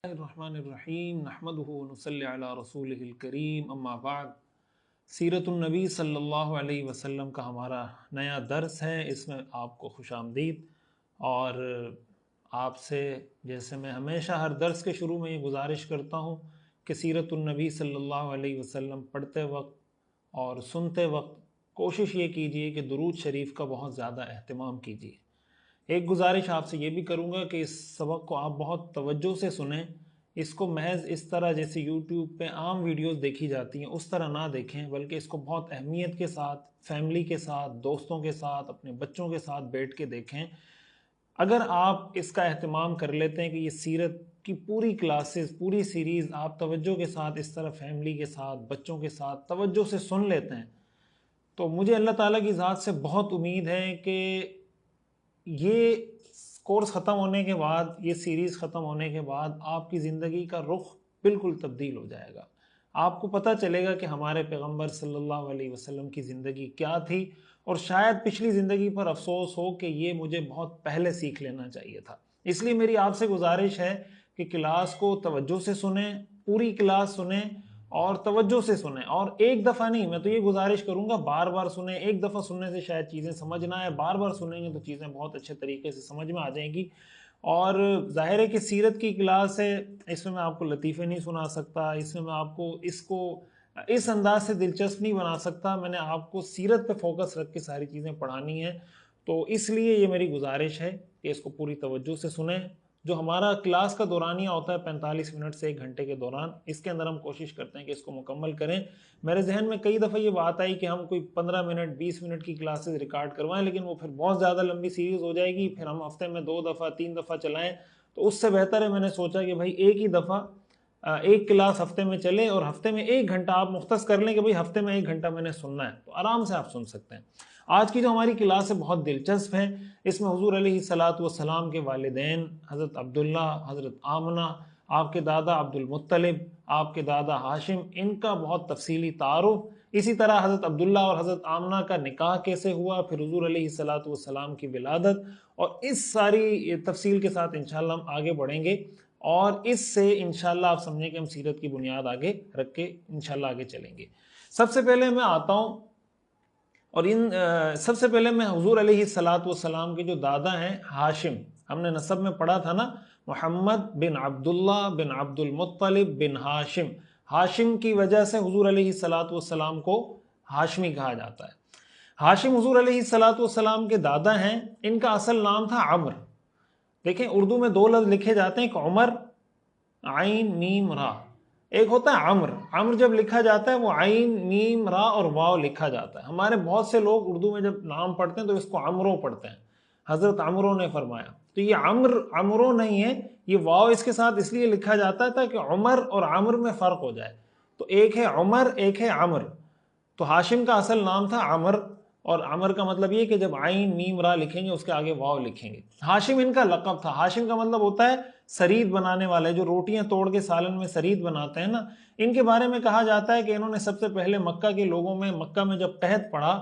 الرحمن الرحیم نحمدہ ونصلی علی رسولہ الکریم اما بعد۔ سیرت النبی صلی اللہ علیہ وسلم کا ہمارا نیا درس ہے، اس میں آپ کو خوش آمدید۔ اور آپ سے جیسے میں ہمیشہ ہر درس کے شروع میں یہ گزارش کرتا ہوں کہ سیرت النبی صلی اللہ علیہ وسلم پڑھتے وقت اور سنتے وقت کوشش یہ کیجئے کہ درود شریف کا بہت زیادہ اہتمام کیجئے۔ ایک گزارش آپ سے یہ بھی کروں گا کہ اس سبق کو آپ بہت توجہ سے سنیں، اس کو محض اس طرح جیسے یوٹیوب پہ عام ویڈیوز دیکھی جاتی ہیں اس طرح نہ دیکھیں، بلکہ اس کو بہت اہمیت کے ساتھ فیملی کے ساتھ، دوستوں کے ساتھ، اپنے بچوں کے ساتھ بیٹھ کے دیکھیں۔ اگر آپ اس کا اہتمام کر لیتے ہیں کہ یہ سیرت کی پوری کلاسز، پوری سیریز آپ توجہ کے ساتھ اس طرح فیملی کے ساتھ، بچوں کے ساتھ توجہ سے سن لیتے ہیں، تو مجھے اللہ تعالیٰ کی ذات سے بہت امید ہے کہ یہ کورس ختم ہونے کے بعد، یہ سیریز ختم ہونے کے بعد آپ کی زندگی کا رخ بالکل تبدیل ہو جائے گا۔ آپ کو پتہ چلے گا کہ ہمارے پیغمبر صلی اللہ علیہ وسلم کی زندگی کیا تھی، اور شاید پچھلی زندگی پر افسوس ہو کہ یہ مجھے بہت پہلے سیکھ لینا چاہیے تھا۔ اس لیے میری آپ سے گزارش ہے کہ کلاس کو توجہ سے سنیں، پوری کلاس سنیں اور توجہ سے سنیں، اور ایک دفعہ نہیں، میں تو یہ گزارش کروں گا بار بار سنیں۔ ایک دفعہ سننے سے شاید چیزیں سمجھ نہ آئے، بار بار سنیں گے تو چیزیں بہت اچھے طریقے سے سمجھ میں آ جائیں گی۔ اور ظاہر ہے کہ سیرت کی کلاس ہے، اس میں آپ کو لطیفے نہیں سنا سکتا، اس میں آپ کو اس انداز سے دلچسپ نہیں بنا سکتا۔ میں نے آپ کو سیرت پہ فوکس رکھ کے ساری چیزیں پڑھانی ہیں، تو اس لیے یہ میری گزارش ہے کہ اس کو پوری توجہ سے سنیں۔ جو ہمارا کلاس کا دورانیہ ہوتا ہے 45 منٹ سے 1 گھنٹے کے دوران، اس کے اندر ہم کوشش کرتے ہیں کہ اس کو مکمل کریں۔ میرے ذہن میں کئی دفعہ یہ بات آئی کہ ہم کوئی 15 منٹ 20 منٹ کی کلاسز ریکارڈ کروائیں، لیکن وہ پھر بہت زیادہ لمبی سیریز ہو جائے گی، پھر ہم ہفتے میں 2 دفعہ 3 دفعہ چلائیں، تو اس سے بہتر ہے میں نے سوچا کہ بھائی ایک ہی دفعہ ایک کلاس ہفتے میں چلے، اور ہفتے میں 1 گھنٹہ آپ مختص کر لیں کہ بھائی ہفتے میں 1 گھنٹہ میں نے سننا ہے، تو آرام سے آپ سن سکتے ہیں۔ آج کی جو ہماری کلاس ہے بہت دلچسپ ہے۔ اس میں حضور علیہ السلام کے والدین حضرت عبداللہ، حضرت آمنہ، آپ کے دادا عبد المطلب، آپ کے دادا ہاشم، ان کا بہت تفصیلی تعارف، اسی طرح حضرت عبداللہ اور حضرت آمنہ کا نکاح کیسے ہوا، پھر حضور علیہ السلام کی ولادت، اور اس ساری تفصیل کے ساتھ انشاءاللہ ہم آگے بڑھیں گے، اور اس سے انشاءاللہ آپ سمجھیں کہ ہم سیرت کی بنیاد آگے رکھ کے انشاءاللہ آگے چلیں گے۔ سب سے پہلے میں آتا ہوں، اور سب سے پہلے میں حضور علیہ السلام کے جو دادا ہیں ہاشم، ہم نے نسب میں پڑھا تھا نا، محمد بن عبداللہ بن عبد المطلب بن ہاشم۔ ہاشم کی وجہ سے حضور علیہ السلام کو ہاشمی کہا جاتا ہے۔ ہاشم حضور علیہ السلام کے دادا ہیں، ان کا اصل نام تھا عمر۔ دیکھیں اردو میں 2 لفظ لکھے جاتے ہیں، ایک عمر عین میم را، ایک ہوتا ہے عمر۔ عمر جب لکھا جاتا ہے وہ عین میم را اور واو لکھا جاتا ہے۔ ہمارے بہت سے لوگ اردو میں جب نام پڑھتے ہیں تو اس کو عمرو پڑھتے ہیں، حضرت عمرو نے فرمایا، تو یہ عمرو نہیں ہے، یہ واو اس کے ساتھ اس لیے لکھا جاتا ہے تاکہ عمر اور عمر میں فرق ہو جائے، تو ایک ہے عمر ایک ہے عمر۔ تو ہاشم کا اصل نام تھا عمر، اور عمر کا مطلب یہ کہ جب عین میم را لکھیں گے اس کے آگے واو لکھیں گے۔ ہاشم ان کا لقب تھا۔ ہاشم کا مطلب ہوتا ہے سرید بنانے والے، جو روٹیاں توڑ کے سالن میں سرید بناتے ہیں نا۔ ان کے بارے میں کہا جاتا ہے کہ انہوں نے سب سے پہلے مکہ کے لوگوں میں، مکہ میں جب قحط پڑا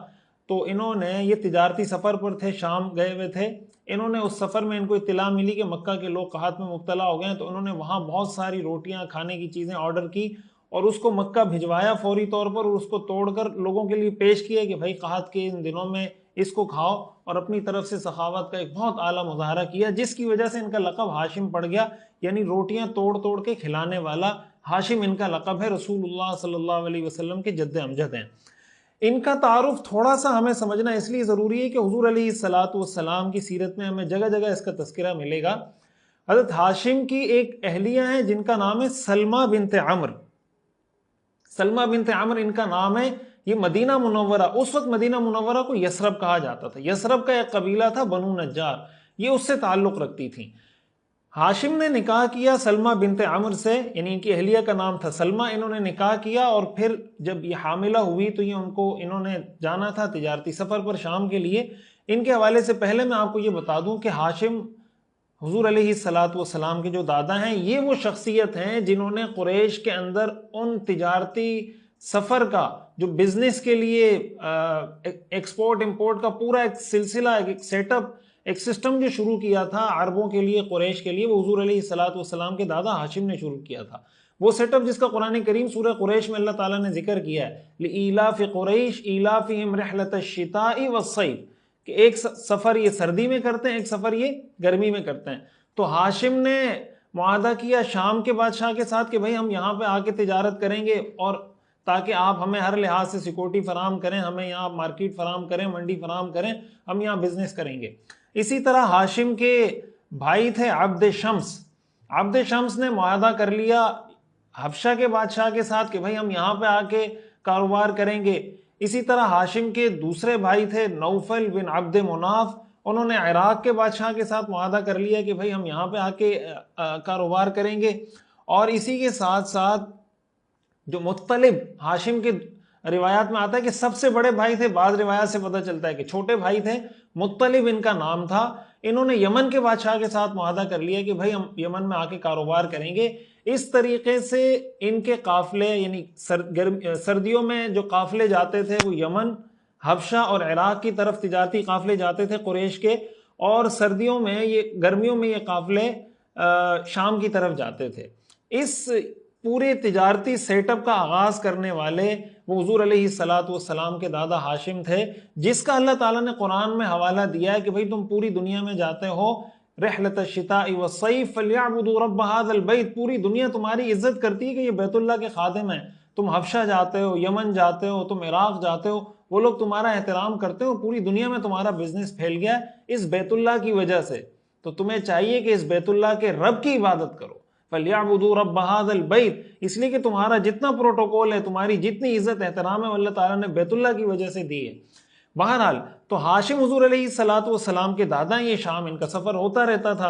تو انہوں نے، یہ تجارتی سفر پر تھے، شام گئے ہوئے تھے، انہوں نے اس سفر میں ان کو اطلاع ملی کہ مکہ کے لوگ قحط میں مبتلا ہو گئے ہیں، تو انہوں نے وہاں بہت ساری روٹیاں، کھانے کی چیزیں آرڈر کی اور اس کو مکہ بھجوایا فوری طور پر، اور اس کو توڑ کر لوگوں کے لیے پیش کیا کہ بھائی قحط کے ان دنوں میں اس کو کھاؤ، اور اپنی طرف سے سخاوت کا ایک بہت اعلیٰ مظاہرہ کیا، جس کی وجہ سے ان کا لقب ہاشم پڑ گیا، یعنی روٹیاں توڑ توڑ کے کھلانے والا۔ ہاشم ان کا لقب ہے، رسول اللہ صلی اللہ علیہ وسلم کے جد امجد ہیں۔ ان کا تعارف تھوڑا سا ہمیں سمجھنا اس لیے ضروری ہے کہ حضور علیہ السلام کی سیرت میں ہمیں جگہ جگہ اس کا تذکرہ ملے گا۔ حضرت ہاشم کی ایک اہلیہ ہیں جن کا نام ہے سلمہ بنت عمر۔ سلمہ بنت عمر ان کا نام ہے۔ یہ مدینہ منورہ، اس وقت مدینہ منورہ کو یثرب کہا جاتا تھا۔ یثرب کا ایک قبیلہ تھا بنو نجار، یہ اس سے تعلق رکھتی تھیں۔ ہاشم نے نکاح کیا سلمہ بنت عمر سے، یعنی ان کی اہلیہ کا نام تھا سلمہ، انہوں نے نکاح کیا، اور پھر جب یہ حاملہ ہوئی تو یہ انہوں نے جانا تھا تجارتی سفر پر شام کے لیے۔ ان کے حوالے سے پہلے میں آپ کو یہ بتا دوں کہ ہاشم حضور علیہ السلام کے جو دادا ہیں، یہ وہ شخصیت ہیں جنہوں نے قریش کے اندر ان تجارتی سفر کا، جو بزنس کے لیے ایکسپورٹ امپورٹ کا پورا ایک سلسلہ، ایک سیٹ اپ ایک سسٹم جو شروع کیا تھا عربوں کے لیے، قریش کے لیے، وہ حضور علیہ الصلوۃ والسلام کے دادا ہاشم نے شروع کیا تھا۔ وہ سیٹ اپ جس کا قرآن کریم سورہ قریش میں اللہ تعالیٰ نے ذکر کیا ہے، لِإِيلَافِ قُرَيْشٍ إِيلَافِهِمْ رِحْلَةَ الشِّتَاءِ وَالصَّيْفِ، کہ ایک سفر یہ سردی میں کرتے ہیں، ایک سفر یہ گرمی میں کرتے ہیں۔ تو ہاشم نے معاہدہ کیا شام کے بادشاہ کے ساتھ کہ بھائی ہم یہاں پہ آ کے تجارت کریں گے، اور تاکہ آپ ہمیں ہر لحاظ سے سیکورٹی فراہم کریں، ہمیں یہاں مارکیٹ فراہم کریں، منڈی فراہم کریں، ہم یہاں بزنس کریں گے۔ اسی طرح ہاشم کے بھائی تھے عبد شمس، عبد شمس نے معاہدہ کر لیا حبشہ کے بادشاہ کے ساتھ کہ بھائی ہم یہاں پہ آ کے کاروبار کریں گے۔ اسی طرح ہاشم کے دوسرے بھائی تھے نوفل بن عبد مناف، انہوں نے عراق کے بادشاہ کے ساتھ معاہدہ کر لیا کہ بھائی ہم یہاں پہ آ کے کاروبار کریں گے۔ اور اسی کے ساتھ ساتھ جو مطلب، ہاشم کے روایات میں آتا ہے کہ سب سے بڑے بھائی تھے، بعض روایات سے پتہ چلتا ہے کہ چھوٹے بھائی تھے، مطلب ان کا نام تھا۔ انہوں نے یمن کے بادشاہ کے ساتھ معاہدہ کر لیا کہ بھائی ہم یمن میں آ کے کاروبار کریں گے۔ اس طریقے سے ان کے قافلے، یعنی سردیوں میں جو قافلے جاتے تھے وہ یمن، حبشہ اور عراق کی طرف تجارتی قافلے جاتے تھے قریش کے، اور سردیوں میں گرمیوں میں یہ قافلے شام کی طرف جاتے تھے۔ اس پورے تجارتی سیٹ اپ کا آغاز کرنے والے وہ حضور علیہ الصلوۃ والسلام کے دادا ہاشم تھے، جس کا اللہ تعالیٰ نے قرآن میں حوالہ دیا ہے کہ بھئی تم پوری دنیا میں جاتے ہو، رحلۃ الشتاء والصیف فلیعبدوا رب ھذا البیت، پوری دنیا تمہاری عزت کرتی ہے کہ یہ بیت اللہ کے خادم ہیں۔ تم حبشہ جاتے ہو، یمن جاتے ہو، تم عراق جاتے ہو، وہ لوگ تمہارا احترام کرتے ہو، پوری دنیا میں تمہارا بزنس پھیل گیا ہے اس بیت اللہ کی وجہ سے۔ تو تمہیں چاہیے کہ اس بیت اللہ کے رب کی عبادت کرو، فَلْيَعْبُدُوا رَبَّ هَذَا الْبَيْتِ، اس لیے کہ تمہارا جتنا پروٹوکول ہے، تمہاری جتنی عزت احترام ہے، وہ اللہ تعالیٰ نے بیت اللہ کی وجہ سے دی ہے۔ بہرحال تو ہاشم حضور علیہ الصلوۃ والسلام کے دادا، یہ شام ان کا سفر ہوتا رہتا تھا،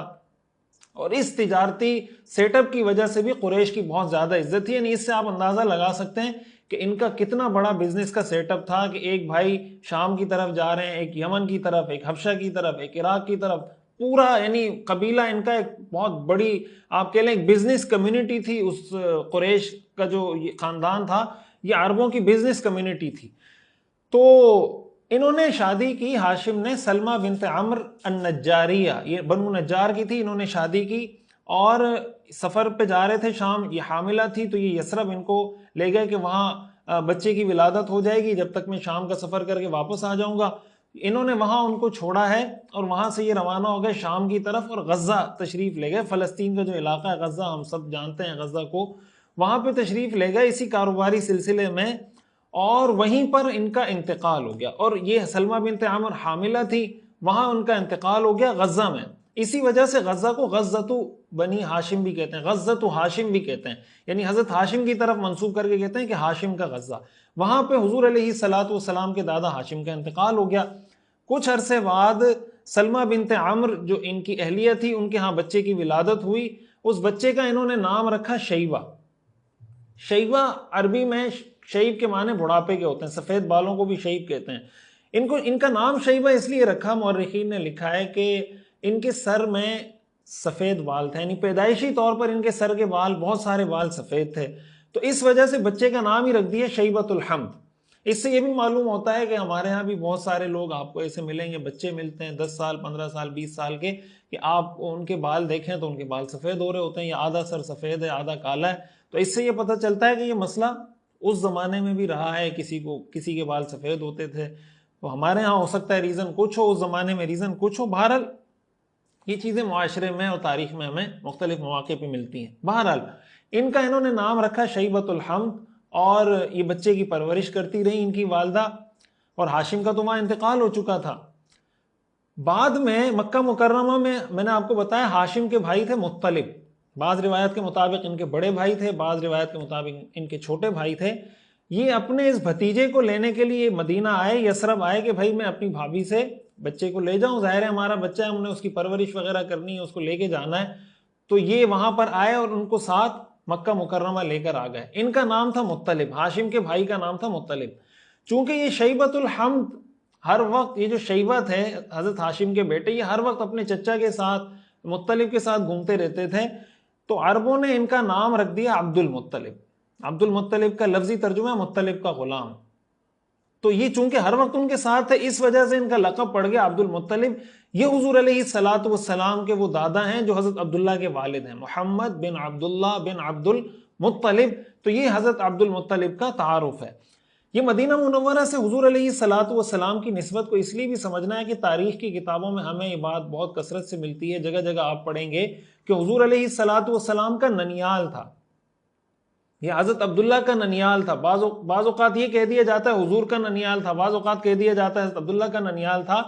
اور اس تجارتی سیٹ اپ کی وجہ سے بھی قریش کی بہت زیادہ عزت تھی۔ یعنی اس سے آپ اندازہ لگا سکتے ہیں کہ ان کا کتنا بڑا بزنس کا سیٹ اپ تھا، کہ ایک بھائی شام کی طرف جا رہے ہیں، ایک یمن کی طرف، ایک حبشہ کی طرف، ایک عراق کی طرف، پورا یعنی قبیلہ ان کا ایک بہت بڑی آپ کہہ لیں ایک بزنس کمیونٹی تھی۔ اس قریش کا جو یہ خاندان تھا، یہ عربوں کی بزنس کمیونٹی تھی۔ تو انہوں نے شادی کی، ہاشم نے سلمہ بنت عمرو النجاریہ، یہ بنو نجار کی تھی، انہوں نے شادی کی، اور سفر پہ جا رہے تھے شام، یہ حاملہ تھی، تو یہ یثرب ان کو لے گئے کہ وہاں بچے کی ولادت ہو جائے گی جب تک میں شام کا سفر کر کے واپس آ جاؤں گا۔ انہوں نے وہاں ان کو چھوڑا ہے، اور وہاں سے یہ روانہ ہو گئے شام کی طرف، اور غزہ تشریف لے گئے۔ فلسطین کا جو علاقہ ہے غزہ، ہم سب جانتے ہیں غزہ کو، وہاں پہ تشریف لے گئے اسی کاروباری سلسلے میں، اور وہیں پر ان کا انتقال ہو گیا۔ اور یہ سلمہ بنت عمرو حاملہ تھی، وہاں ان کا انتقال ہو گیا غزہ میں۔ اسی وجہ سے غزہ کو غزۃ بنی ہاشم بھی کہتے ہیں، غزۃ ہاشم بھی کہتے ہیں، یعنی حضرت ہاشم کی طرف منسوب کر کے کہتے ہیں کہ ہاشم کا غزہ۔ وہاں پہ حضور علیہ الصلوۃ والسلام کے دادا ہاشم کا انتقال ہو گیا۔ کچھ عرصے بعد سلمہ بنت عمرو جو ان کی اہلیہ تھی، ان کے ہاں بچے کی ولادت ہوئی۔ اس بچے کا انہوں نے نام رکھا شیبہ۔ شیبہ عربی میں شیب کے معنی بڑھاپے کے ہوتے ہیں، سفید بالوں کو بھی شیب کہتے ہیں۔ ان کا نام شیبہ اس لیے رکھا، مورخین نے لکھا ہے کہ ان کے سر میں سفید بال تھے، یعنی پیدائشی طور پر ان کے سر کے بال، بہت سارے بال سفید تھے، تو اس وجہ سے بچے کا نام ہی رکھ دیا شیبۃ الحمد۔ اس سے یہ بھی معلوم ہوتا ہے کہ ہمارے ہاں بھی بہت سارے لوگ آپ کو ایسے ملیں گے، بچے ملتے ہیں 10 سال 15 سال 20 سال کے، کہ آپ ان کے بال دیکھیں تو ان کے بال سفید ہو رہے ہوتے ہیں، یا آدھا سر سفید ہے آدھا کالا ہے۔ تو اس سے یہ پتہ چلتا ہے کہ یہ مسئلہ اس زمانے میں بھی رہا ہے، کسی کے بال سفید ہوتے تھے۔ تو ہمارے ہاں ہو سکتا ہے ریزن کچھ ہو، اس زمانے میں ریزن کچھ ہو۔ بہرحال یہ چیزیں معاشرے میں اور تاریخ میں ہمیں مختلف مواقع پہ ملتی ہیں۔ بہرحال ان کا انہوں نے نام رکھا شیبۃ الحمد، اور یہ بچے کی پرورش کرتی رہی ان کی والدہ، اور ہاشم کا تو وہاں انتقال ہو چکا تھا۔ بعد میں مکہ مکرمہ میں نے آپ کو بتایا ہاشم کے بھائی تھے مطلب، بعض روایت کے مطابق ان کے بڑے بھائی تھے، بعض روایت کے مطابق ان کے چھوٹے بھائی تھے۔ یہ اپنے اس بھتیجے کو لینے کے لیے مدینہ آئے، یثرب آئے کہ بھائی میں اپنی بھابھی سے بچے کو لے جاؤں، ظاہر ہے ہمارا بچہ ہے، ہم نے اس کی پرورش وغیرہ کرنی ہے، اس کو لے کے جانا ہے۔ تو یہ وہاں پر آئے اور ان کو ساتھ مکہ مکرمہ لے کر آ گئے۔ ان کا نام تھا مطلب، ہاشم کے بھائی کا نام تھا مطلب۔ چونکہ یہ شیبۃ الحمد ہر وقت، یہ جو شیبہ تھے حضرت ہاشم کے بیٹے، یہ ہر وقت اپنے چچا کے ساتھ مطلب کے ساتھ گھومتے رہتے تھے، تو عربوں نے ان کا نام رکھ دیا عبد المطلب۔ عبد المطلب کا لفظی ترجمہ مطلب کا غلام۔ تو یہ چونکہ ہر وقت ان کے ساتھ ہے، اس وجہ سے ان کا لقب پڑ گیا عبد المطلب۔ یہ حضور علیہ الصلوۃ والسلام کے وہ دادا ہیں جو حضرت عبداللہ کے والد ہیں، محمد بن عبداللہ بن عبد المطلب. تو یہ حضرت عبد المطلب کا تعارف ہے. یہ مدینہ منورہ سے حضور علیہ الصلوۃ والسلام کی نسبت کو اس لیے بھی سمجھنا ہے کہ تاریخ کی کتابوں میں ہمیں یہ بات بہت کثرت سے ملتی ہے، جگہ جگہ آپ پڑھیں گے کہ حضور علیہ الصلوۃ والسلام کا ننیال تھا، یہ حضرت عبداللہ کا ننیال تھا. بعض اوقات یہ کہہ دیا جاتا ہے حضور کا ننیال تھا، بعض اوقات کہہ دیا جاتا ہے حضرت عبداللہ کا ننیال تھا.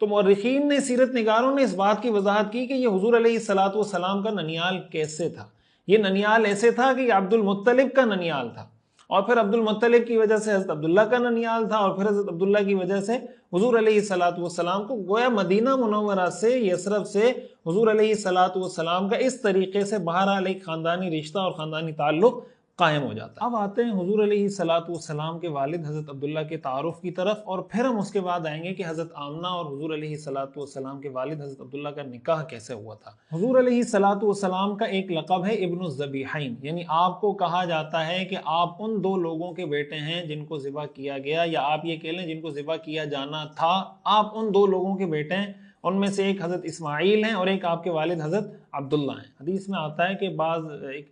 تو مورخین نے، سیرت نگاروں نے اس بات کی وضاحت کی کہ یہ حضور علیہ الصلوۃ والسلام کا ننیال کیسے تھا. یہ ننیال ایسے تھا کہ یہ عبد المطلب کا ننیال تھا، اور پھر عبد المطلب کی وجہ سے حضرت عبداللہ کا ننیال تھا، اور پھر حضرت عبداللہ کی وجہ سے حضور علیہ الصلوۃ والسلام کو گویا مدینہ منورہ سے، یثرب سے حضور علیہ الصلوۃ والسلام کا اس طریقے سے بہرحال ایک خاندانی رشتہ اور خاندانی تعلق قائم ہو جاتا ہے. اب آتے ہیں حضور علیہ الصلوۃ والسلام کے والد حضرت عبداللہ کے تعارف کی طرف، اور پھر ہم اس کے بعد آئیں گے کہ حضرت آمنہ اور حضور علیہ الصلوۃ والسلام کے والد حضرت عبداللہ کا نکاح کیسے ہوا تھا. حضور علیہ الصلوۃ والسلام کا ایک لقب ہے ابن الذبیحین، یعنی آپ کو کہا جاتا ہے کہ آپ ان دو لوگوں کے بیٹے ہیں جن کو ذبح کیا گیا، یا آپ یہ کہہ لیں جن کو ذبح کیا جانا تھا. آپ ان دو لوگوں کے بیٹے ہیں، ان میں سے ایک حضرت اسماعیل ہیں اور ایک آپ کے والد حضرت عبداللہ ہیں. حدیث میں آتا ہے کہ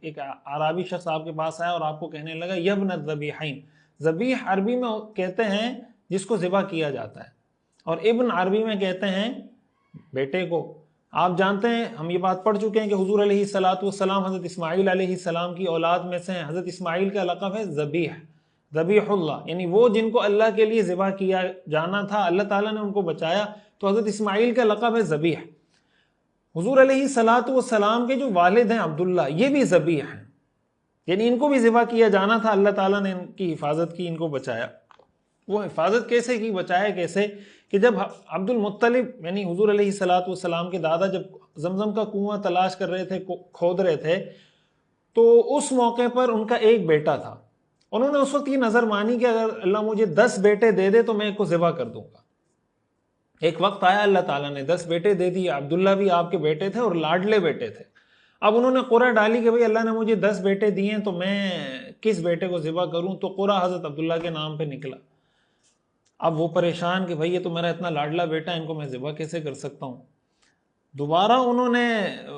ایک عربی شخص آپ کے پاس آیا اور آپ کو کہنے لگا یبن الذبیحین. ذبیح عربی میں کہتے ہیں جس کو ذبح کیا جاتا ہے، اور ابن عربی میں کہتے ہیں بیٹے کو. آپ جانتے ہیں، ہم یہ بات پڑھ چکے ہیں کہ حضور علیہ الصلوۃ والسلام حضرت اسماعیل علیہ السلام کی اولاد میں سے ہیں. حضرت اسماعیل کا لقب ہے ذبیح، ذبیح اللہ، یعنی وہ جن کو اللہ کے لیے ذبح کیا جانا تھا، اللہ تعالیٰ نے ان کو بچایا، تو حضرت اسماعیل کا لقب ہے ذبیح. حضور علیہ الصلوۃ والسلام کے جو والد ہیں عبداللہ، یہ بھی ذبیح ہیں، یعنی ان کو بھی ذبح کیا جانا تھا، اللہ تعالیٰ نے ان کی حفاظت کی، ان کو بچایا. وہ حفاظت کیسے کی، بچایا کیسے؟ کہ جب عبد المطلب یعنی حضور علیہ الصلوۃ والسلام کے دادا جب زمزم کا کنواں تلاش کر رہے تھے، کھود رہے تھے، تو اس موقع پر ان کا ایک بیٹا تھا. انہوں نے اس وقت یہ نظر مانی کہ اگر اللہ مجھے 10 بیٹے دے دے تو میں ایک کو ذبح کر دوں گا. ایک وقت آیا، اللہ تعالیٰ نے 10 بیٹے دے دیے. عبداللہ بھی آپ کے بیٹے تھے اور لاڈلے بیٹے تھے. اب انہوں نے قرعہ ڈالی کہ بھئی اللہ نے مجھے 10 بیٹے دیے ہیں تو میں کس بیٹے کو ذبح کروں، تو قرعہ حضرت عبداللہ کے نام پہ نکلا. اب وہ پریشان کہ بھئی یہ تو میرا اتنا لاڈلا بیٹا ہے، ان کو میں ذبح کیسے کر سکتا ہوں. دوبارہ انہوں نے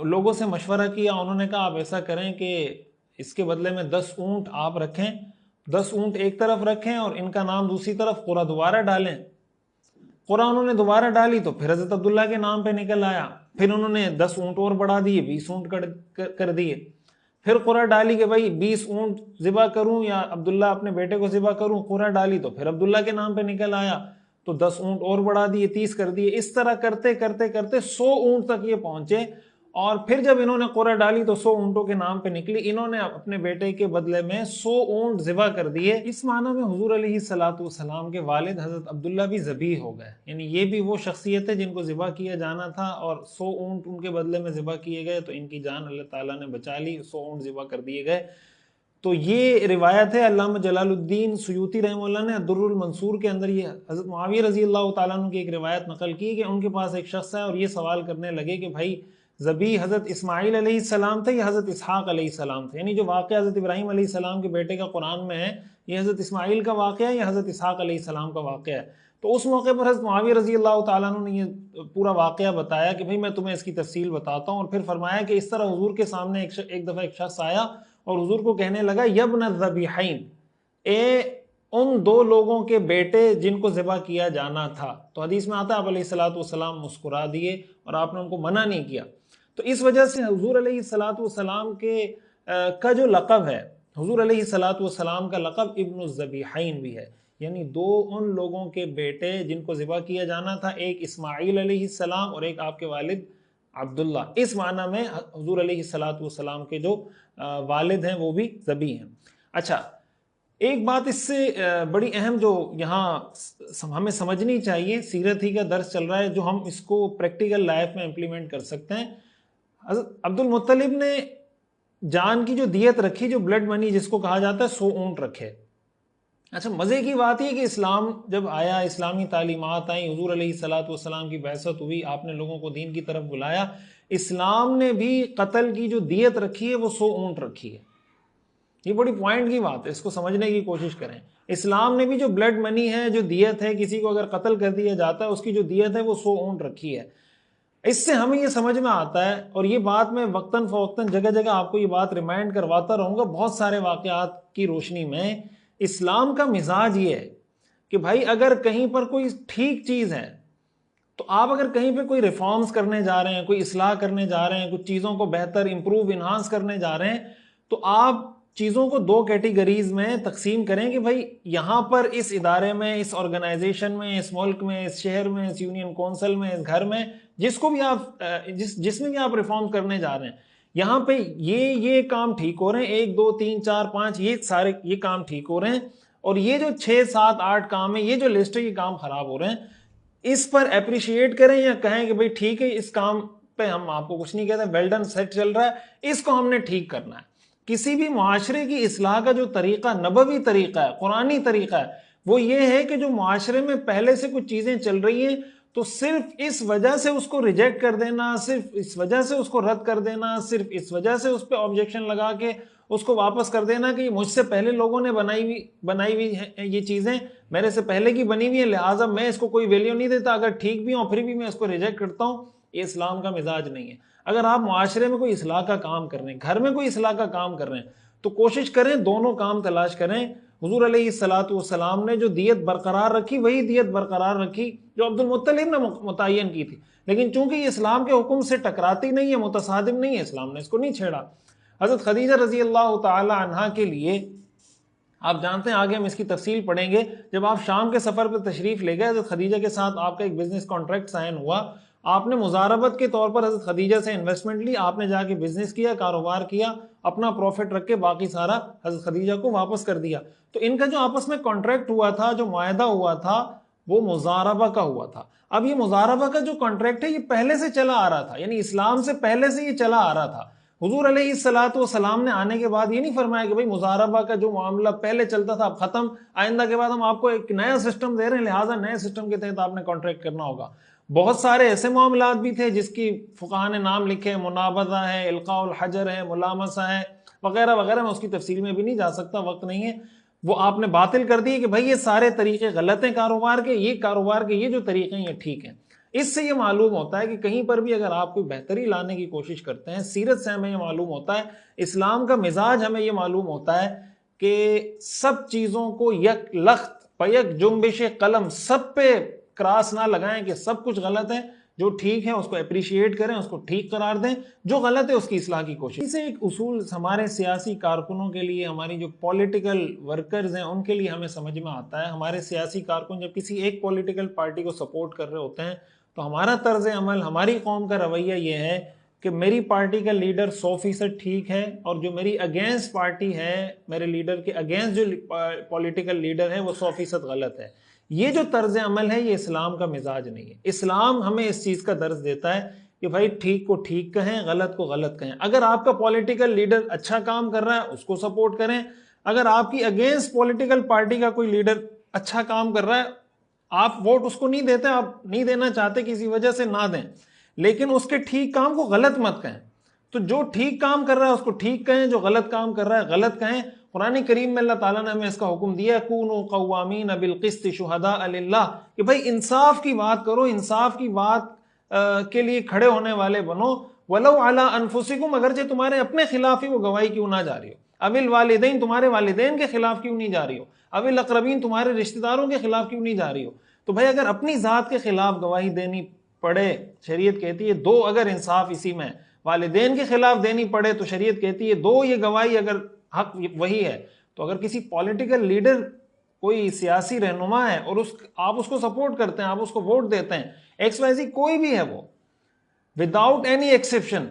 لوگوں سے مشورہ کیا. انہوں نے کہا آپ ایسا کریں کہ اس کے بدلے میں 10 اونٹ آپ رکھیں، 10 اونٹ ایک طرف رکھیں اور ان کا نام دوسری طرف، قرعہ دوبارہ ڈالیں. قرعہ انہوں نے دوبارہ ڈالی تو پھر حضرت عبداللہ کے نام پہ نکل آیا. پھر انہوں نے 10 اونٹ اور بڑھا دیے، 20 اونٹ کر دیے. پھر قرعہ ڈالی کہ بھائی 20 اونٹ ذبح کروں یا عبداللہ اپنے بیٹے کو ذبح کروں. قرعہ ڈالی تو پھر عبداللہ کے نام پہ نکل آیا، تو 10 اونٹ اور بڑھا دیے، 30 کر دیے. اس طرح کرتے کرتے کرتے 100 اونٹ تک یہ پہنچے. اور پھر جب انہوں نے قرعہ ڈالی تو 100 اونٹوں کے نام پہ نکلی. انہوں نے اپنے بیٹے کے بدلے میں 100 اونٹ ذبح کر دیے. اس معنی میں حضور علیہ الصلوۃ والسلام کے والد حضرت عبداللہ بھی ذبیح ہو گئے، یعنی یہ بھی وہ شخصیت ہے جن کو ذبح کیا جانا تھا، اور 100 اونٹ ان کے بدلے میں ذبح کیے گئے تو ان کی جان اللہ تعالیٰ نے بچا لی، 100 اونٹ ذبح کر دیے گئے. تو یہ روایت ہے. علامہ جلال الدین سیوطی رحمہ اللہ نے الدر المنصور کے اندر یہ حضرت معاویہ رضی اللہ تعالیٰ عنہ کی ایک روایت نقل کی کہ ان کے پاس ایک شخص ہے اور یہ سوال کرنے لگے کہ بھائی ذبیح حضرت اسماعیل علیہ السلام تھے یا حضرت اسحاق علیہ السلام تھے، یعنی جو واقعہ حضرت ابراہیم علیہ السلام کے بیٹے کا قرآن میں ہے، یہ حضرت اسماعیل کا واقعہ ہے یا حضرت اسحاق علیہ السلام کا واقعہ ہے. تو اس موقع پر حضرت معاویہ رضی اللہ تعالیٰ عنہ نے یہ پورا واقعہ بتایا کہ بھئی میں تمہیں اس کی تفصیل بتاتا ہوں، اور پھر فرمایا کہ اس طرح حضور کے سامنے ایک دفعہ ایک شخص آیا اور حضور کو کہنے لگا یبن الذبیحین، اے ان دو لوگوں کے بیٹے جن کو ذبح کیا جانا تھا. تو حدیث میں آتا ہے آپ علیہ الصلوۃ والسلام مسکرا دیے اور آپ نے ان کو منع نہیں کیا. تو اس وجہ سے حضور علیہ الصلوۃ والسلام کا جو لقب ہے، حضور علیہ الصلوۃ والسلام کا لقب ابن الذبیحین بھی ہے، یعنی دو ان لوگوں کے بیٹے جن کو ذبح کیا جانا تھا، ایک اسماعیل علیہ السلام اور ایک آپ کے والد عبداللہ. اس معنی میں حضور علیہ الصلوۃ والسلام کے جو والد ہیں وہ بھی ذبیح ہیں. اچھا، ایک بات اس سے بڑی اہم جو یہاں ہمیں سمجھنی چاہیے، سیرت ہی کا درس چل رہا ہے، جو ہم اس کو پریکٹیکل لائف میں امپلیمنٹ کر سکتے ہیں. حضرت عبد المطلب نے جان کی جو دیت رکھی، جو بلڈ منی جس کو کہا جاتا ہے، 100 اونٹ رکھے. اچھا، مزے کی بات یہ کہ اسلام جب آیا، اسلامی تعلیمات آئیں، حضور علیہ الصلوۃ والسلام کی بعثت ہوئی، آپ نے لوگوں کو دین کی طرف بلایا، اسلام نے بھی قتل کی جو دیت رکھی ہے وہ 100 اونٹ رکھی ہے. یہ بڑی پوائنٹ کی بات ہے، اس کو سمجھنے کی کوشش کریں. اسلام نے بھی جو بلڈ منی ہے، جو دیت ہے، کسی کو اگر قتل کر دیا جاتا ہے اس کی جو دیت ہے وہ 100 اونٹ رکھی ہے. اس سے ہمیں یہ سمجھ میں آتا ہے، اور یہ بات میں وقتاً فوقتاً جگہ جگہ آپ کو یہ بات ریمائنڈ کرواتا رہوں گا بہت سارے واقعات کی روشنی میں، اسلام کا مزاج یہ ہے کہ بھائی اگر کہیں پر کوئی ٹھیک چیز ہے تو آپ اگر کہیں پہ کوئی ریفارمز کرنے جا رہے ہیں، کوئی اصلاح کرنے جا رہے ہیں، کچھ چیزوں کو بہتر امپروو انہانس کرنے جا رہے ہیں، تو آپ چیزوں کو دو کیٹیگریز میں تقسیم کریں کہ بھائی یہاں پر اس ادارے میں، اس آرگنائزیشن میں، اس ملک میں، اس شہر میں، اس یونین کونسل میں، اس گھر میں، جس کو بھی آپ جس میں بھی آپ ریفارم کرنے جا رہے ہیں، یہاں پہ یہ کام ٹھیک ہو رہے ہیں، 1 2 3 4 5 یہ سارے یہ کام ٹھیک ہو رہے ہیں، اور یہ جو 6 7 8 کام ہے، یہ جو لسٹ ہے، یہ کام خراب ہو رہے ہیں، اس پر اپریشیٹ کریں یا کہیں کہ بھئی ٹھیک ہے اس کام پہ ہم آپ کو کچھ نہیں کہتے، ویل ڈن، سیٹ چل رہا ہے، اس کو ہم نے ٹھیک کرنا ہے۔ کسی بھی معاشرے کی اصلاح کا جو طریقہ، نبوی طریقہ ہے، قرآنی طریقہ ہے، وہ یہ ہے کہ جو معاشرے میں پہلے سے کچھ چیزیں چل رہی ہیں تو صرف اس وجہ سے اس کو ریجیکٹ کر دینا، صرف اس وجہ سے اس کو رد کر دینا، صرف اس وجہ سے اس پہ آبجیکشن لگا کے اس کو واپس کر دینا کہ یہ مجھ سے پہلے لوگوں نے بنائی ہوئی ہیں، یہ چیزیں میرے سے پہلے کی بنی ہوئی ہیں، لہٰذا میں اس کو کوئی ویلیو نہیں دیتا، اگر ٹھیک بھی ہوں پھر بھی میں اس کو ریجیکٹ کرتا ہوں، یہ اسلام کا مزاج نہیں ہے۔ اگر آپ معاشرے میں کوئی اصلاح کا کام کر رہے ہیں، گھر میں کوئی اصلاح کا کام کر رہے ہیں، تو کوشش کریں دونوں کام تلاش کریں۔ حضور علیہ الصلوۃ والسلام نے جو دیت برقرار رکھی وہی دیت برقرار رکھی جو عبد المطلب نے متعین کی تھی، لیکن چونکہ یہ اسلام کے حکم سے ٹکراتی نہیں ہے، متصادم نہیں ہے، اسلام نے اس کو نہیں چھیڑا۔ حضرت خدیجہ رضی اللہ تعالی عنہا کے لیے آپ جانتے ہیں، آگے ہم اس کی تفصیل پڑھیں گے، جب آپ شام کے سفر پہ تشریف لے گئے، حضرت خدیجہ کے ساتھ آپ کا ایک بزنس کانٹریکٹ سائن ہوا، آپ نے مزاربت کے طور پر حضرت خدیجہ سے انویسٹمنٹ لی، آپ نے جا کے بزنس کیا، کاروبار کیا، اپنا پروفٹ رکھ کے باقی سارا حضرت خدیجہ کو واپس کر دیا۔ تو ان کا جو آپس میں کانٹریکٹ ہوا تھا، جو معاہدہ ہوا تھا، وہ مزاربہ کا ہوا تھا۔ اب یہ مزاربہ کا جو کانٹریکٹ ہے یہ پہلے سے چلا آ رہا تھا، یعنی اسلام سے پہلے سے یہ چلا آ رہا تھا۔ حضور علیہ الصلوۃ والسلام نے آنے کے بعد یہ نہیں فرمایا کہ بھئی مزاربہ کا جو معاملہ پہلے چلتا تھا اب ختم، آئندہ کے بعد ہم آپ کو ایک نیا سسٹم دے رہے ہیں، لہٰذا نئے سسٹم کے تحت آپ نے کانٹریکٹ کرنا ہوگا۔ بہت سارے ایسے معاملات بھی تھے جس کی فقہاء نے نام لکھے، منابذہ ہے، القاء الحجر ہے، ملامسہ ہے، وغیرہ وغیرہ، میں اس کی تفصیل میں بھی نہیں جا سکتا، وقت نہیں ہے۔ وہ آپ نے باطل کر دی کہ بھئی یہ سارے طریقے غلط ہیں کاروبار کے، یہ کاروبار کے یہ جو طریقے ہیں یہ ٹھیک ہیں۔ اس سے یہ معلوم ہوتا ہے کہ کہیں پر بھی اگر آپ کوئی بہتری لانے کی کوشش کرتے ہیں، سیرت سے ہمیں یہ معلوم ہوتا ہے، اسلام کا مزاج ہمیں یہ معلوم ہوتا ہے کہ سب چیزوں کو یک لخت پیک جنبش قلم سب پہ کراس نہ لگائیں کہ سب کچھ غلط ہے، جو ٹھیک ہے اس کو اپریشیٹ کریں، اس کو ٹھیک قرار دیں، جو غلط ہے اس کی اصلاح کی کوشش۔ اسے ایک اصول ہمارے سیاسی کارکنوں کے لیے، ہماری جو پولیٹیکل ورکرز ہیں ان کے لیے ہمیں سمجھ میں آتا ہے۔ ہمارے سیاسی کارکن جب کسی ایک پولیٹیکل پارٹی کو سپورٹ کر رہے ہوتے ہیں تو ہمارا طرز عمل، ہماری قوم کا رویہ یہ ہے کہ میری پارٹی کا لیڈر 100% ٹھیک ہے، اور جو میری اگینسٹ پارٹی ہے، میرے لیڈر کے اگینسٹ جو پولیٹیکل لیڈر ہے، وہ 100% غلط ہے۔ یہ جو طرز عمل ہے یہ اسلام کا مزاج نہیں ہے۔ اسلام ہمیں اس چیز کا درس دیتا ہے کہ بھائی ٹھیک کو ٹھیک کہیں، غلط کو غلط کہیں۔ اگر آپ کا پولیٹیکل لیڈر اچھا کام کر رہا ہے اس کو سپورٹ کریں، اگر آپ کی اگینسٹ پولیٹیکل پارٹی کا کوئی لیڈر اچھا کام کر رہا ہے، آپ ووٹ اس کو نہیں دیتے، آپ نہیں دینا چاہتے کسی وجہ سے، نہ دیں، لیکن اس کے ٹھیک کام کو غلط مت کہیں۔ تو جو ٹھیک کام کر رہا ہے اس کو ٹھیک کہیں، جو غلط کام کر رہا ہے غلط کہیں۔ قرآن کریم میں اللہ تعالیٰ نے ہمیں اس کا حکم دیا ہے، کونوا قوامین بالقسط شہداء للہ، کہ بھائی انصاف کی بات کرو، انصاف کی بات کے لیے کھڑے ہونے والے بنو، ولو علی انفسکم، اگرچہ تمہارے اپنے خلاف ہی وہ گواہی کیوں نہ جاری ہو، اب الوالدین، تمہارے والدین کے خلاف کیوں نہیں جاری ہو، اب الاقربین، تمہارے رشتہ داروں کے خلاف کیوں نہیں جاری ہو۔ تو بھائی اگر اپنی ذات کے خلاف گواہی دینی پڑے، شریعت کہتی ہے دو، اگر انصاف اسی میں والدین کے خلاف دینی پڑے تو شریعت کہتی ہے دو، یہ گواہی اگر حق وہی ہے۔ تو اگر کسی پولیٹیکل لیڈر، کوئی سیاسی رہنما ہے اور آپ اس کو سپورٹ کرتے ہیں، آپ اس کو ووٹ دیتے ہیں، ایکس وائی زی کوئی بھی ہے، وہ وداؤٹ اینی ایکسیپشن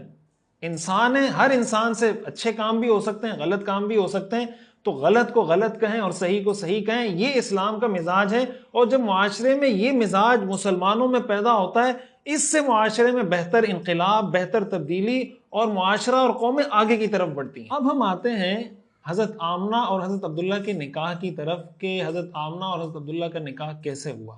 انسان ہے، ہر انسان سے اچھے کام بھی ہو سکتے ہیں، غلط کام بھی ہو سکتے ہیں، تو غلط کو غلط کہیں اور صحیح کو صحیح کہیں، یہ اسلام کا مزاج ہے۔ اور جب معاشرے میں یہ مزاج مسلمانوں میں پیدا ہوتا ہے، اس سے معاشرے میں بہتر انقلاب، بہتر تبدیلی اور معاشرہ اور قومیں آگے کی طرف بڑھتی ہیں۔ اب ہم آتے ہیں حضرت آمنہ اور حضرت عبداللہ کے نکاح کی طرف، کہ حضرت آمنہ اور حضرت عبداللہ کا نکاح کیسے ہوا۔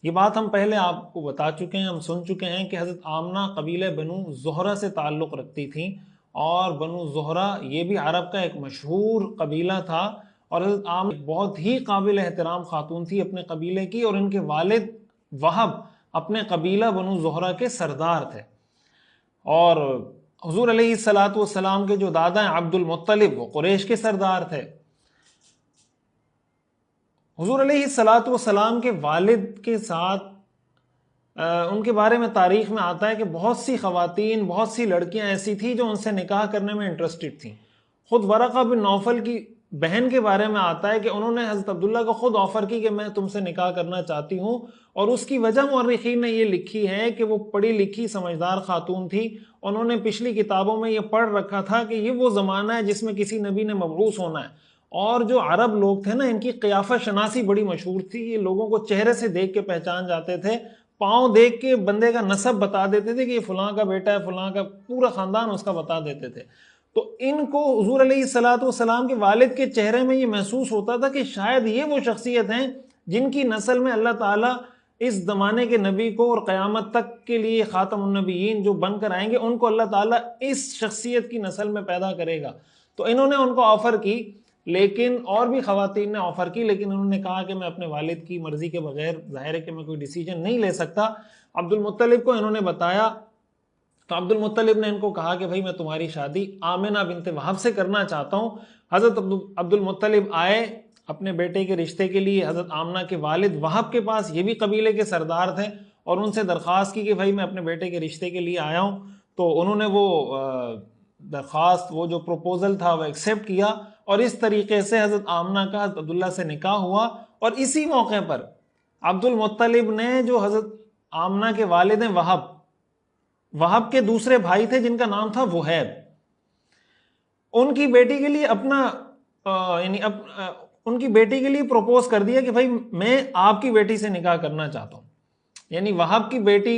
یہ بات ہم پہلے آپ کو بتا چکے ہیں، ہم سن چکے ہیں کہ حضرت آمنہ قبیلہ بنو زہرہ سے تعلق رکھتی تھیں، اور بنو زہرہ یہ بھی عرب کا ایک مشہور قبیلہ تھا، اور حضرت آمنہ بہت ہی قابل احترام خاتون تھی اپنے قبیلے کی، اور ان کے والد وہب اپنے قبیلہ بنو زہرہ کے سردار تھے، اور حضور علیہ الصلاۃ والسلام کے جو دادا ہیں عبد المطلب، وہ قریش کے سردار تھے۔ حضور علیہ الصلاۃ والسلام کے والد کے ساتھ ان کے بارے میں تاریخ میں آتا ہے کہ بہت سی خواتین، بہت سی لڑکیاں ایسی تھیں جو ان سے نکاح کرنے میں انٹرسٹڈ تھیں۔ خود ورقہ بن نوفل کی بہن کے بارے میں آتا ہے کہ انہوں نے حضرت عبداللہ کو خود آفر کی کہ میں تم سے نکاح کرنا چاہتی ہوں، اور اس کی وجہ مورخین نے یہ لکھی ہے کہ وہ پڑھی لکھی سمجھدار خاتون تھی۔ انہوں نے پچھلی کتابوں میں یہ پڑھ رکھا تھا کہ یہ وہ زمانہ ہے جس میں کسی نبی نے مبعوث ہونا ہے، اور جو عرب لوگ تھے نا، ان کی قیافہ شناسی بڑی مشہور تھی۔ یہ لوگوں کو چہرے سے دیکھ کے پہچان جاتے تھے، پاؤں دیکھ کے بندے کا نسب بتا دیتے تھے کہ یہ فلاں کا بیٹا ہے، فلاں کا، پورا خاندان اس کا بتا دیتے تھے۔ تو ان کو حضور علیہ الصلاۃ والسلام کے والد کے چہرے میں یہ محسوس ہوتا تھا کہ شاید یہ وہ شخصیت ہیں جن کی نسل میں اللہ تعالیٰ اس زمانے کے نبی کو اور قیامت تک کے لیے خاتم النبیین جو بن کر آئیں گے، ان کو اللہ تعالیٰ اس شخصیت کی نسل میں پیدا کرے گا۔ تو انہوں نے ان کو آفر کی، لیکن اور بھی خواتین نے آفر کی، لیکن انہوں نے کہا کہ میں اپنے والد کی مرضی کے بغیر ظاہر ہے کہ میں کوئی ڈیسیجن نہیں لے سکتا۔ عبد المطلب کو انہوں نے بتایا، تو عبد المطلب نے ان کو کہا کہ بھائی میں تمہاری شادی آمنہ بنت وہب سے کرنا چاہتا ہوں۔ حضرت عبد المطلب آئے اپنے بیٹے کے رشتے کے لیے حضرت آمنہ کے والد وہب کے پاس، یہ بھی قبیلے کے سردار تھے، اور ان سے درخواست کی کہ بھائی میں اپنے بیٹے کے رشتے کے لیے آیا ہوں۔ تو انہوں نے وہ درخواست، وہ جو پروپوزل تھا، وہ ایکسیپٹ کیا، اور اس طریقے سے حضرت آمنہ کا حضرت عبداللہ سے نکاح ہوا۔ اور اسی موقع پر عبد المطلب نے، جو حضرت آمنہ کے والد ہیں وہب کے دوسرے بھائی تھے جن کا نام تھا وہیب، ان کی بیٹی کے لیے ان کی بیٹی کے لیے پروپوز کر دیا کہ بھائی میں آپ کی بیٹی سے نکاح کرنا چاہتا ہوں۔ یعنی وہب کی بیٹی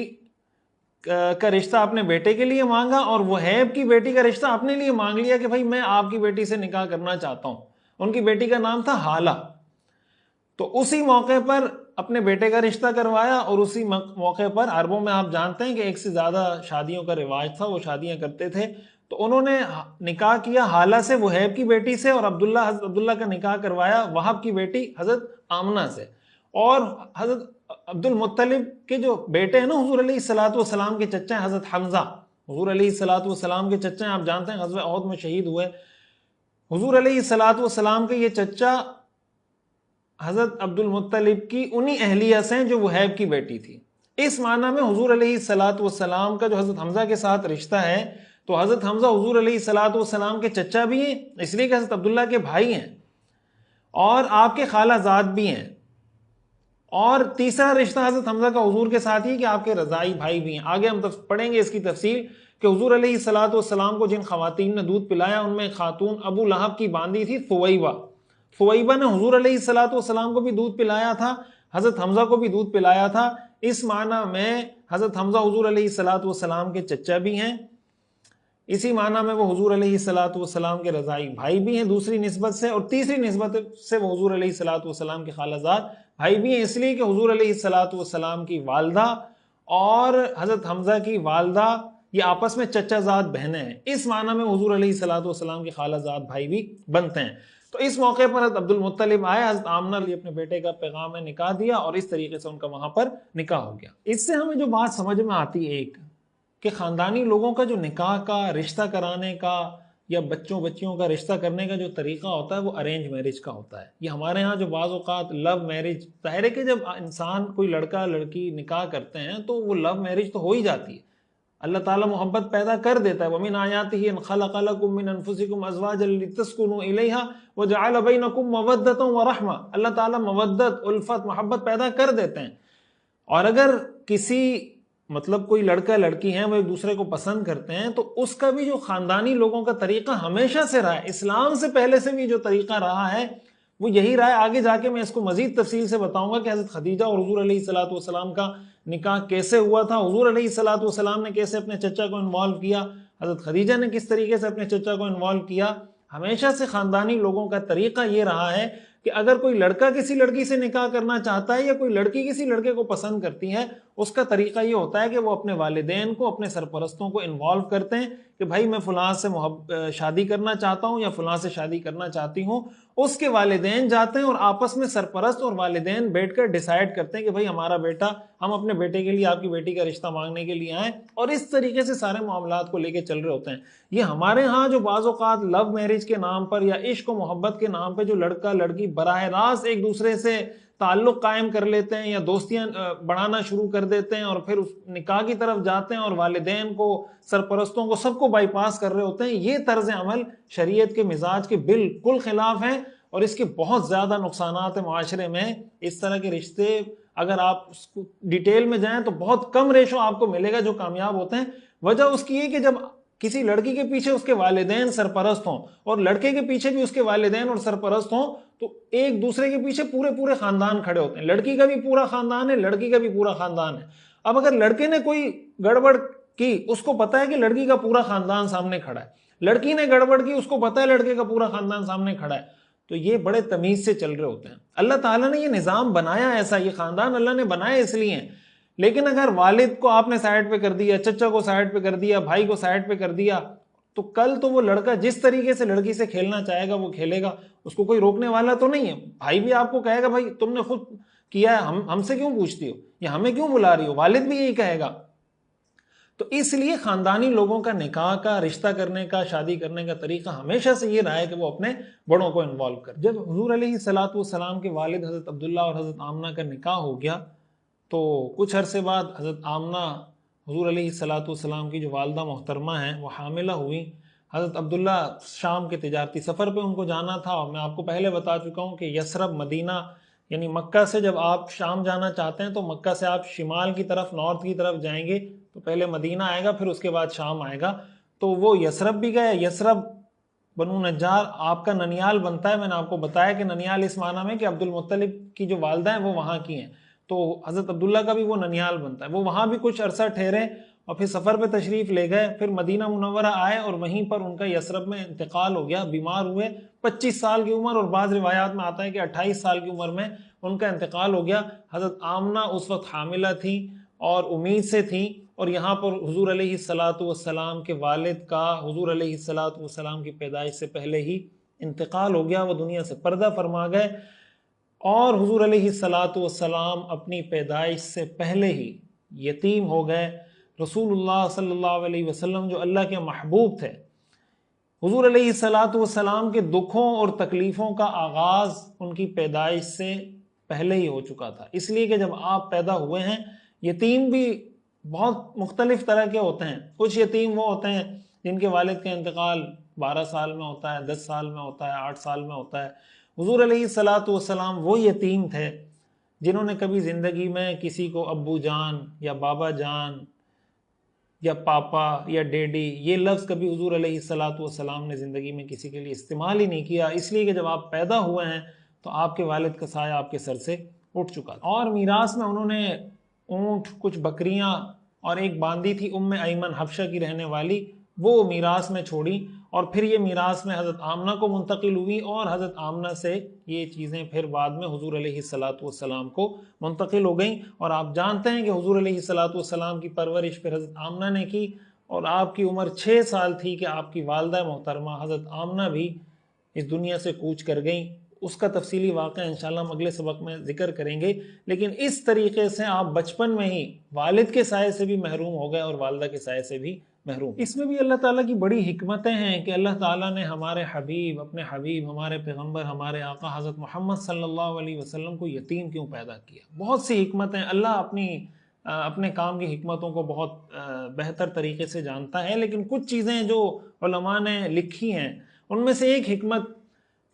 کا رشتہ اپنے بیٹے کے لیے مانگا، اور وہیب کی بیٹی کا رشتہ اپنے لیے مانگ لیا کہ بھائی میں آپ کی بیٹی سے نکاح کرنا چاہتا ہوں۔ ان کی بیٹی کا نام تھا حالہ۔ تو اسی موقع پر اپنے بیٹے کا رشتہ کروایا، اور اسی موقع پر عربوں میں آپ جانتے ہیں کہ ایک سے زیادہ شادیوں کا رواج تھا، وہ شادیاں کرتے تھے۔ تو انہوں نے نکاح کیا حالہ سے، وہیب کی بیٹی سے، اور حضرت عبداللہ کا نکاح کروایا وہب کی بیٹی حضرت آمنہ سے۔ اور حضرت عبد المطلب کے جو بیٹے ہیں نا، حضور علیہ الصلاۃ والسلام کے چچا ہیں حضرت حمزہ، حضور علیہ الصلاۃ والسلام کے چچا ہیں، آپ جانتے ہیں غزوہ احد میں شہید ہوئے۔ حضور علیہ الصلاۃ والسلام کے یہ چچا حضرت عبد المطلب کی انہی اہلیہ سے جو وہیب کی بیٹی تھی۔ اس معنی میں حضور علیہ الصلاۃ والسلام کا جو حضرت حمزہ کے ساتھ رشتہ ہے، تو حضرت حمزہ حضور علیہ الصلاۃ والسلام کے چچا بھی ہیں، اس لیے کہ حضرت عبداللہ کے بھائی ہیں، اور آپ کے خالہ زاد بھی ہیں۔ اور تیسرا رشتہ حضرت حمزہ کا حضور کے ساتھ ہی کہ آپ کے رضائی بھائی بھی ہیں۔ آگے ہم پڑھیں گے اس کی تفصیل کہ حضور علیہ الصلاۃ والسلام کو جن خواتین نے دودھ پلایا، ان میں ایک خاتون ابو لہب کی باندی تھی ثویبہ نے حضور علیہ الصلاۃ والسلام کو بھی دودھ پلایا تھا، حضرت حمزہ کو بھی دودھ پلایا تھا۔ اس معنی میں حضرت حمزہ حضور علیہ الصلاۃ والسلام کے چچا بھی ہیں، اسی معنی میں وہ حضور علیہ الصلاۃ والسلام کے رضائی بھائی بھی ہیں دوسری نسبت سے، اور تیسری نسبت سے وہ حضور علیہ الصلاۃ والسلام کے خالہ زاد بھائی بھی ہیں، اس لیے کہ حضور علیہ الصلاۃ والسلام کی والدہ اور حضرت حمزہ کی والدہ یہ آپس میں چچا زاد بہنیں ہیں۔ اس معنی میں حضور علیہ الصلاۃ والسلام کے خالہ زاد بھائی بھی بنتے ہیں۔ تو اس موقع پر حضرت عبد المطلب آئے، حضرت آمنہ نے اپنے بیٹے کا پیغام نکاح دیا، اور اس طریقے سے ان کا وہاں پر نکاح ہو گیا۔ اس سے ہمیں جو بات سمجھ میں آتی ہے ایک، کہ خاندانی لوگوں کا جو نکاح کا رشتہ کرانے کا یا بچیوں کا رشتہ کرنے کا جو طریقہ ہوتا ہے وہ ارینج میرج کا ہوتا ہے۔ یہ ہمارے ہاں جو بعض اوقات لو میرج، ظاہر ہے کہ جب انسان کوئی لڑکا لڑکی نکاح کرتے ہیں تو وہ لو میرج تو ہو ہی جاتی ہے، اللہ تعالیٰ محبت پیدا کر دیتا ہے۔ وَمِنْ آيَاتِهِ أَنْ خَلَقَ لَكُم مِّنْ أَنفُسِكُمْ أَزْوَاجًا لِتَسْكُنُوا إِلَيْهَا وَجَعَلَ بَيْنَكُم مَّوَدَّةً وَرَحْمَةً، اللہ تعالیٰ مودت، الفت، محبت پیدا کر دیتے ہیں۔ اور اگر کسی کوئی لڑکا لڑکی ہیں وہ ایک دوسرے کو پسند کرتے ہیں، تو اس کا بھی جو خاندانی لوگوں کا طریقہ ہمیشہ سے رہا ہے، اسلام سے پہلے سے بھی جو طریقہ رہا ہے وہ یہی رہا ہے۔ آگے جا کے میں اس کو مزید تفصیل سے بتاؤں گا کہ حضرت خدیجہ اور حضور علیہ الصلاۃ والسلام کا نکاح کیسے ہوا تھا، حضور علیہ الصلاۃ والسلام نے کیسے اپنے چچا کو انوالو کیا، حضرت خدیجہ نے کس طریقے سے اپنے چچا کو انوالو کیا۔ ہمیشہ سے خاندانی لوگوں کا طریقہ یہ رہا ہے کہ اگر کوئی لڑکا کسی لڑکی سے نکاح کرنا چاہتا ہے یا کوئی لڑکی کسی لڑکے کو پسند کرتی ہے، اس کا طریقہ یہ ہوتا ہے کہ وہ اپنے والدین کو، اپنے سرپرستوں کو انوالو کرتے ہیں کہ بھائی میں فلاں سے شادی کرنا چاہتا ہوں یا فلاں سے شادی کرنا چاہتی ہوں. اس کے والدین جاتے ہیں اور آپس میں سرپرست اور والدین بیٹھ کر ڈیسائیڈ کرتے ہیں کہ بھائی ہمارا بیٹا، ہم اپنے بیٹے کے لیے آپ کی بیٹی کا رشتہ مانگنے کے لیے آئیں، اور اس طریقے سے سارے معاملات کو لے کے چل رہے ہوتے ہیں. یہ ہمارے ہاں جو بعض اوقات لو میرج کے نام پر یا عشق و محبت کے نام پہ جو لڑکا لڑکی براہ راست ایک دوسرے سے تعلق قائم کر لیتے ہیں یا دوستیاں بڑھانا شروع کر دیتے ہیں اور پھر اس نکاح کی طرف جاتے ہیں اور والدین کو، سرپرستوں کو، سب کو بائی پاس کر رہے ہوتے ہیں، یہ طرز عمل شریعت کے مزاج کے بالکل خلاف ہے اور اس کے بہت زیادہ نقصانات ہیں معاشرے میں. اس طرح کے رشتے اگر آپ اس کو ڈیٹیل میں جائیں تو بہت کم ریشو آپ کو ملے گا جو کامیاب ہوتے ہیں. وجہ اس کی ہے کہ جب کسی لڑکی کے پیچھے اس کے والدین سرپرست ہوں اور لڑکے کے پیچھے بھی اس کے والدین اور سرپرست ہوں تو ایک دوسرے کے پیچھے پورے خاندان کھڑے ہوتے ہیں. لڑکی کا بھی پورا خاندان ہے، لڑکی کا بھی پورا خاندان ہے. اب اگر لڑکے نے کوئی گڑبڑ کی، اس کو پتا ہے کہ لڑکی کا پورا خاندان سامنے کھڑا ہے، لڑکی نے گڑبڑ کی، اس کو پتا ہے لڑکے کا پورا خاندان سامنے کھڑا ہے، تو یہ بڑے تمیز سے چل رہے ہوتے ہیں. اللہ تعالیٰ نے یہ نظام بنایا ایسا، یہ خاندان اللہ نے بنایا اس لیے ہیں. لیکن اگر والد کو آپ نے سائڈ پہ کر دیا، چچا کو سائڈ پہ کر دیا، بھائی کو سائڈ پہ کر دیا، تو کل تو وہ لڑکا جس طریقے سے لڑکی سے کھیلنا چاہے گا وہ کھیلے گا، اس کو کوئی روکنے والا تو نہیں ہے. بھائی بھی آپ کو کہے گا بھائی تم نے خود کیا ہے، ہم سے کیوں پوچھتی ہو یا ہمیں کیوں بلا رہی ہو، والد بھی یہی کہے گا. تو اس لیے خاندانی لوگوں کا نکاح کا، رشتہ کرنے کا، شادی کرنے کا طریقہ ہمیشہ سے یہ رہا ہے کہ وہ اپنے بڑوں کو انوالو کر. جب حضور علیہ الصلوۃ والسلام کے والد حضرت عبداللہ اور حضرت آمنہ کا نکاح ہو گیا تو کچھ عرصے بعد حضرت آمنہ حضور علیہ الصلوۃ والسلام کی جو والدہ محترمہ ہیں وہ حاملہ ہوئی. حضرت عبداللہ شام کے تجارتی سفر پہ ان کو جانا تھا، اور میں آپ کو پہلے بتا چکا ہوں کہ یثرب، مدینہ یعنی مکہ سے جب آپ شام جانا چاہتے ہیں تو مکہ سے آپ شمال کی طرف، نارتھ کی طرف جائیں گے تو پہلے مدینہ آئے گا، پھر اس کے بعد شام آئے گا. تو وہ یثرب بھی گئے. یثرب بنو نجار آپ کا ننیال بنتا ہے. میں نے آپ کو بتایا کہ ننیال اس معنی میں کہ عبد المطلب کی جو والدہ ہیں وہ وہاں کی ہیں، تو حضرت عبداللہ کا بھی وہ ننیال بنتا ہے. وہ وہاں بھی کچھ عرصہ ٹھہرے اور پھر سفر پہ تشریف لے گئے، پھر مدینہ منورہ آئے اور وہیں پر ان کا یثرب میں انتقال ہو گیا. بیمار ہوئے، 25 سال کی عمر، اور بعض روایات میں آتا ہے کہ 28 سال کی عمر میں ان کا انتقال ہو گیا. حضرت آمنہ اس وقت حاملہ تھیں اور امید سے تھیں، اور یہاں پر حضور علیہ الصلوۃ والسلام کے والد کا حضور علیہ الصلوۃ والسلام کی پیدائش سے پہلے ہی انتقال ہو گیا، وہ دنیا سے پردہ فرما گئے. اور حضور علیہ الصلوۃ والسلام اپنی پیدائش سے پہلے ہی یتیم ہو گئے. رسول اللہ صلی اللہ علیہ وسلم جو اللہ کے محبوب تھے، حضور علیہ الصلوۃ والسلام کے دکھوں اور تکلیفوں کا آغاز ان کی پیدائش سے پہلے ہی ہو چکا تھا. اس لیے کہ جب آپ پیدا ہوئے ہیں، یتیم بھی بہت مختلف طرح کے ہوتے ہیں. کچھ یتیم وہ ہوتے ہیں جن کے والد کا انتقال 12 سال میں ہوتا ہے، 10 سال میں ہوتا ہے، 8 سال میں ہوتا ہے. حضور علیہ الصلوۃ والسلام وہ یتیم تھے جنہوں نے کبھی زندگی میں کسی کو ابو جان یا بابا جان یا پاپا یا ڈیڈی یہ لفظ کبھی حضور علیہ الصلوۃ والسلام نے زندگی میں کسی کے لیے استعمال ہی نہیں کیا. اس لیے کہ جب آپ پیدا ہوئے ہیں تو آپ کے والد کا سایہ آپ کے سر سے اٹھ چکا تھا. اور میراث میں انہوں نے اونٹ، کچھ بکریاں اور ایک باندی تھی ایمن حبشہ کی رہنے والی، وہ میراث میں چھوڑی. اور پھر یہ میراث میں حضرت آمنہ کو منتقل ہوئی، اور حضرت آمنہ سے یہ چیزیں پھر بعد میں حضور علیہ الصلوۃ والسلام کو منتقل ہو گئیں. اور آپ جانتے ہیں کہ حضور علیہ الصلوۃ والسلام کی پرورش پھر حضرت آمنہ نے کی، اور آپ کی عمر 6 سال تھی کہ آپ کی والدہ محترمہ حضرت آمنہ بھی اس دنیا سے کوچ کر گئیں. اس کا تفصیلی واقعہ انشاءاللہ ہم اگلے سبق میں ذکر کریں گے. لیکن اس طریقے سے آپ بچپن میں ہی والد کے سائے سے بھی محروم ہو گئے اور والدہ کے سائے سے بھی محروم. اس میں بھی اللہ تعالیٰ کی بڑی حکمتیں ہیں کہ اللہ تعالیٰ نے ہمارے حبیب، اپنے حبیب، ہمارے پیغمبر، ہمارے آقا حضرت محمد صلی اللہ علیہ وسلم کو یتیم کیوں پیدا کیا. بہت سی حکمتیں. اللہ اپنے کام کی حکمتوں کو بہت بہتر طریقے سے جانتا ہے، لیکن کچھ چیزیں جو علماء نے لکھی ہیں ان میں سے ایک حکمت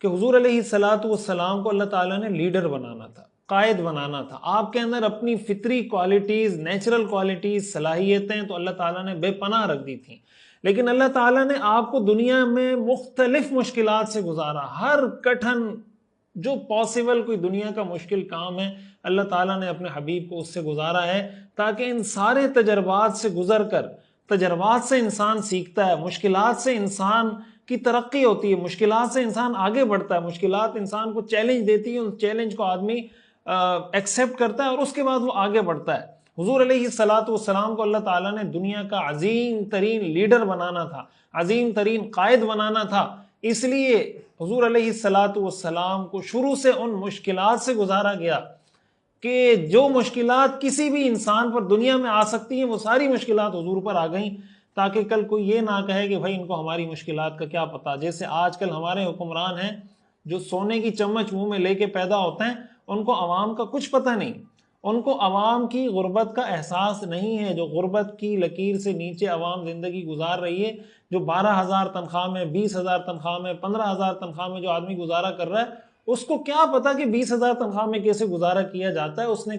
کہ حضور علیہ الصلوۃ والسلام کو اللہ تعالیٰ نے لیڈر بنانا تھا، قائد بنانا تھا. آپ کے اندر اپنی فطری کوالٹیز، نیچرل کوالٹیز، صلاحیتیں تو اللہ تعالیٰ نے بے پناہ رکھ دی تھیں، لیکن اللہ تعالیٰ نے آپ کو دنیا میں مختلف مشکلات سے گزارا. ہر کٹھن جو پاسبل کوئی دنیا کا مشکل کام ہے اللہ تعالیٰ نے اپنے حبیب کو اس سے گزارا ہے، تاکہ ان سارے تجربات سے گزر کر، تجربات سے انسان سیکھتا ہے، مشکلات سے انسان کی ترقی ہوتی ہے، مشکلات سے انسان آگے بڑھتا ہے، مشکلات انسان کو چیلنج دیتی ہے، اس چیلنج کو آدمی ایکسیپٹ کرتا ہے اور اس کے بعد وہ آگے بڑھتا ہے. حضور علیہ الصلاۃ والسلام کو اللہ تعالیٰ نے دنیا کا عظیم ترین لیڈر بنانا تھا، عظیم ترین قائد بنانا تھا، اس لیے حضور علیہ الصلاۃ والسلام کو شروع سے ان مشکلات سے گزارا گیا کہ جو مشکلات کسی بھی انسان پر دنیا میں آ سکتی ہیں وہ ساری مشکلات حضور پر آ گئیں، تاکہ کل کوئی یہ نہ کہے کہ بھائی ان کو ہماری مشکلات کا کیا پتہ۔ جیسے آج کل ہمارے حکمران ہیں جو سونے کی چمچ منہ میں لے کے پیدا ہوتے ہیں، ان کو عوام کا کچھ پتہ نہیں، ان کو عوام کی غربت کا احساس نہیں ہے۔ جو غربت کی لکیر سے نیچے عوام زندگی گزار رہی ہے، جو 12,000 تنخواہ میں، 20,000 تنخواہ میں، 15,000 تنخواہ میں جو آدمی گزارا کر رہا ہے، اس کو کیا پتا کہ 20,000 تنخواہ میں کیسے گزارا کیا جاتا ہے۔ اس نے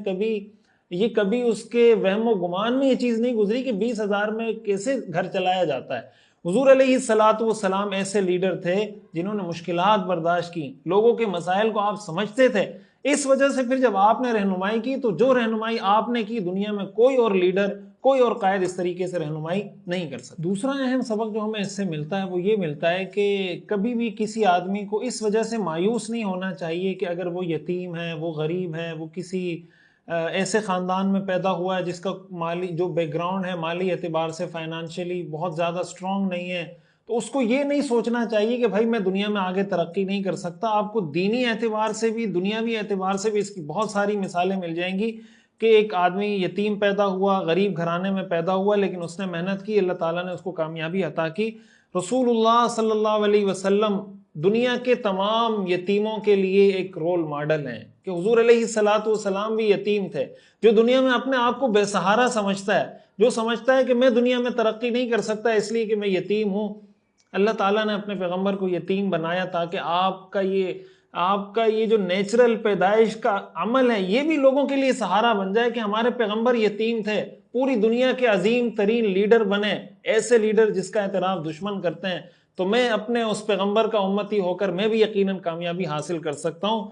کبھی اس کے وہم و گمان میں یہ چیز نہیں گزری کہ 20,000 میں کیسے گھر چلایا جاتا ہے۔ حضور علیہ الصلاۃ والسلام ایسے لیڈر تھے جنہوں نے مشکلات برداشت کی، لوگوں کے مسائل کو آپ سمجھتے تھے۔ اس وجہ سے پھر جب آپ نے رہنمائی کی تو جو رہنمائی آپ نے کی، دنیا میں کوئی اور لیڈر، کوئی اور قائد اس طریقے سے رہنمائی نہیں کر سکتا۔ دوسرا اہم سبق جو ہمیں اس سے ملتا ہے وہ یہ ملتا ہے کہ کبھی بھی کسی آدمی کو اس وجہ سے مایوس نہیں ہونا چاہیے کہ اگر وہ یتیم ہے، وہ غریب ہے، وہ کسی ایسے خاندان میں پیدا ہوا ہے جس کا مالی جو بیک گراؤنڈ ہے، مالی اعتبار سے فائنانشلی بہت زیادہ سٹرونگ نہیں ہے، تو اس کو یہ نہیں سوچنا چاہیے کہ بھائی میں دنیا میں آگے ترقی نہیں کر سکتا۔ آپ کو دینی اعتبار سے بھی، دنیاوی اعتبار سے بھی اس کی بہت ساری مثالیں مل جائیں گی کہ ایک آدمی یتیم پیدا ہوا، غریب گھرانے میں پیدا ہوا، لیکن اس نے محنت کی، اللہ تعالیٰ نے اس کو کامیابی عطا کی۔ رسول اللہ صلی اللہ علیہ وسلم دنیا کے تمام یتیموں کے لیے ایک رول ماڈل ہیں کہ حضور علیہ الصلاۃ والسلام بھی یتیم تھے۔ جو دنیا میں اپنے آپ کو بے سہارا سمجھتا ہے، جو سمجھتا ہے کہ میں دنیا میں ترقی نہیں کر سکتا اس لیے کہ میں یتیم ہوں، اللہ تعالیٰ نے اپنے پیغمبر کو یتیم بنایا تاکہ آپ کا یہ جو نیچرل پیدائش کا عمل ہے یہ بھی لوگوں کے لیے سہارا بن جائے کہ ہمارے پیغمبر یتیم تھے، پوری دنیا کے عظیم ترین لیڈر بنے، ایسے لیڈر جس کا اعتراف دشمن کرتے ہیں، تو میں اپنے اس پیغمبر کا امتی ہو کر میں بھی یقیناً کامیابی حاصل کر سکتا ہوں۔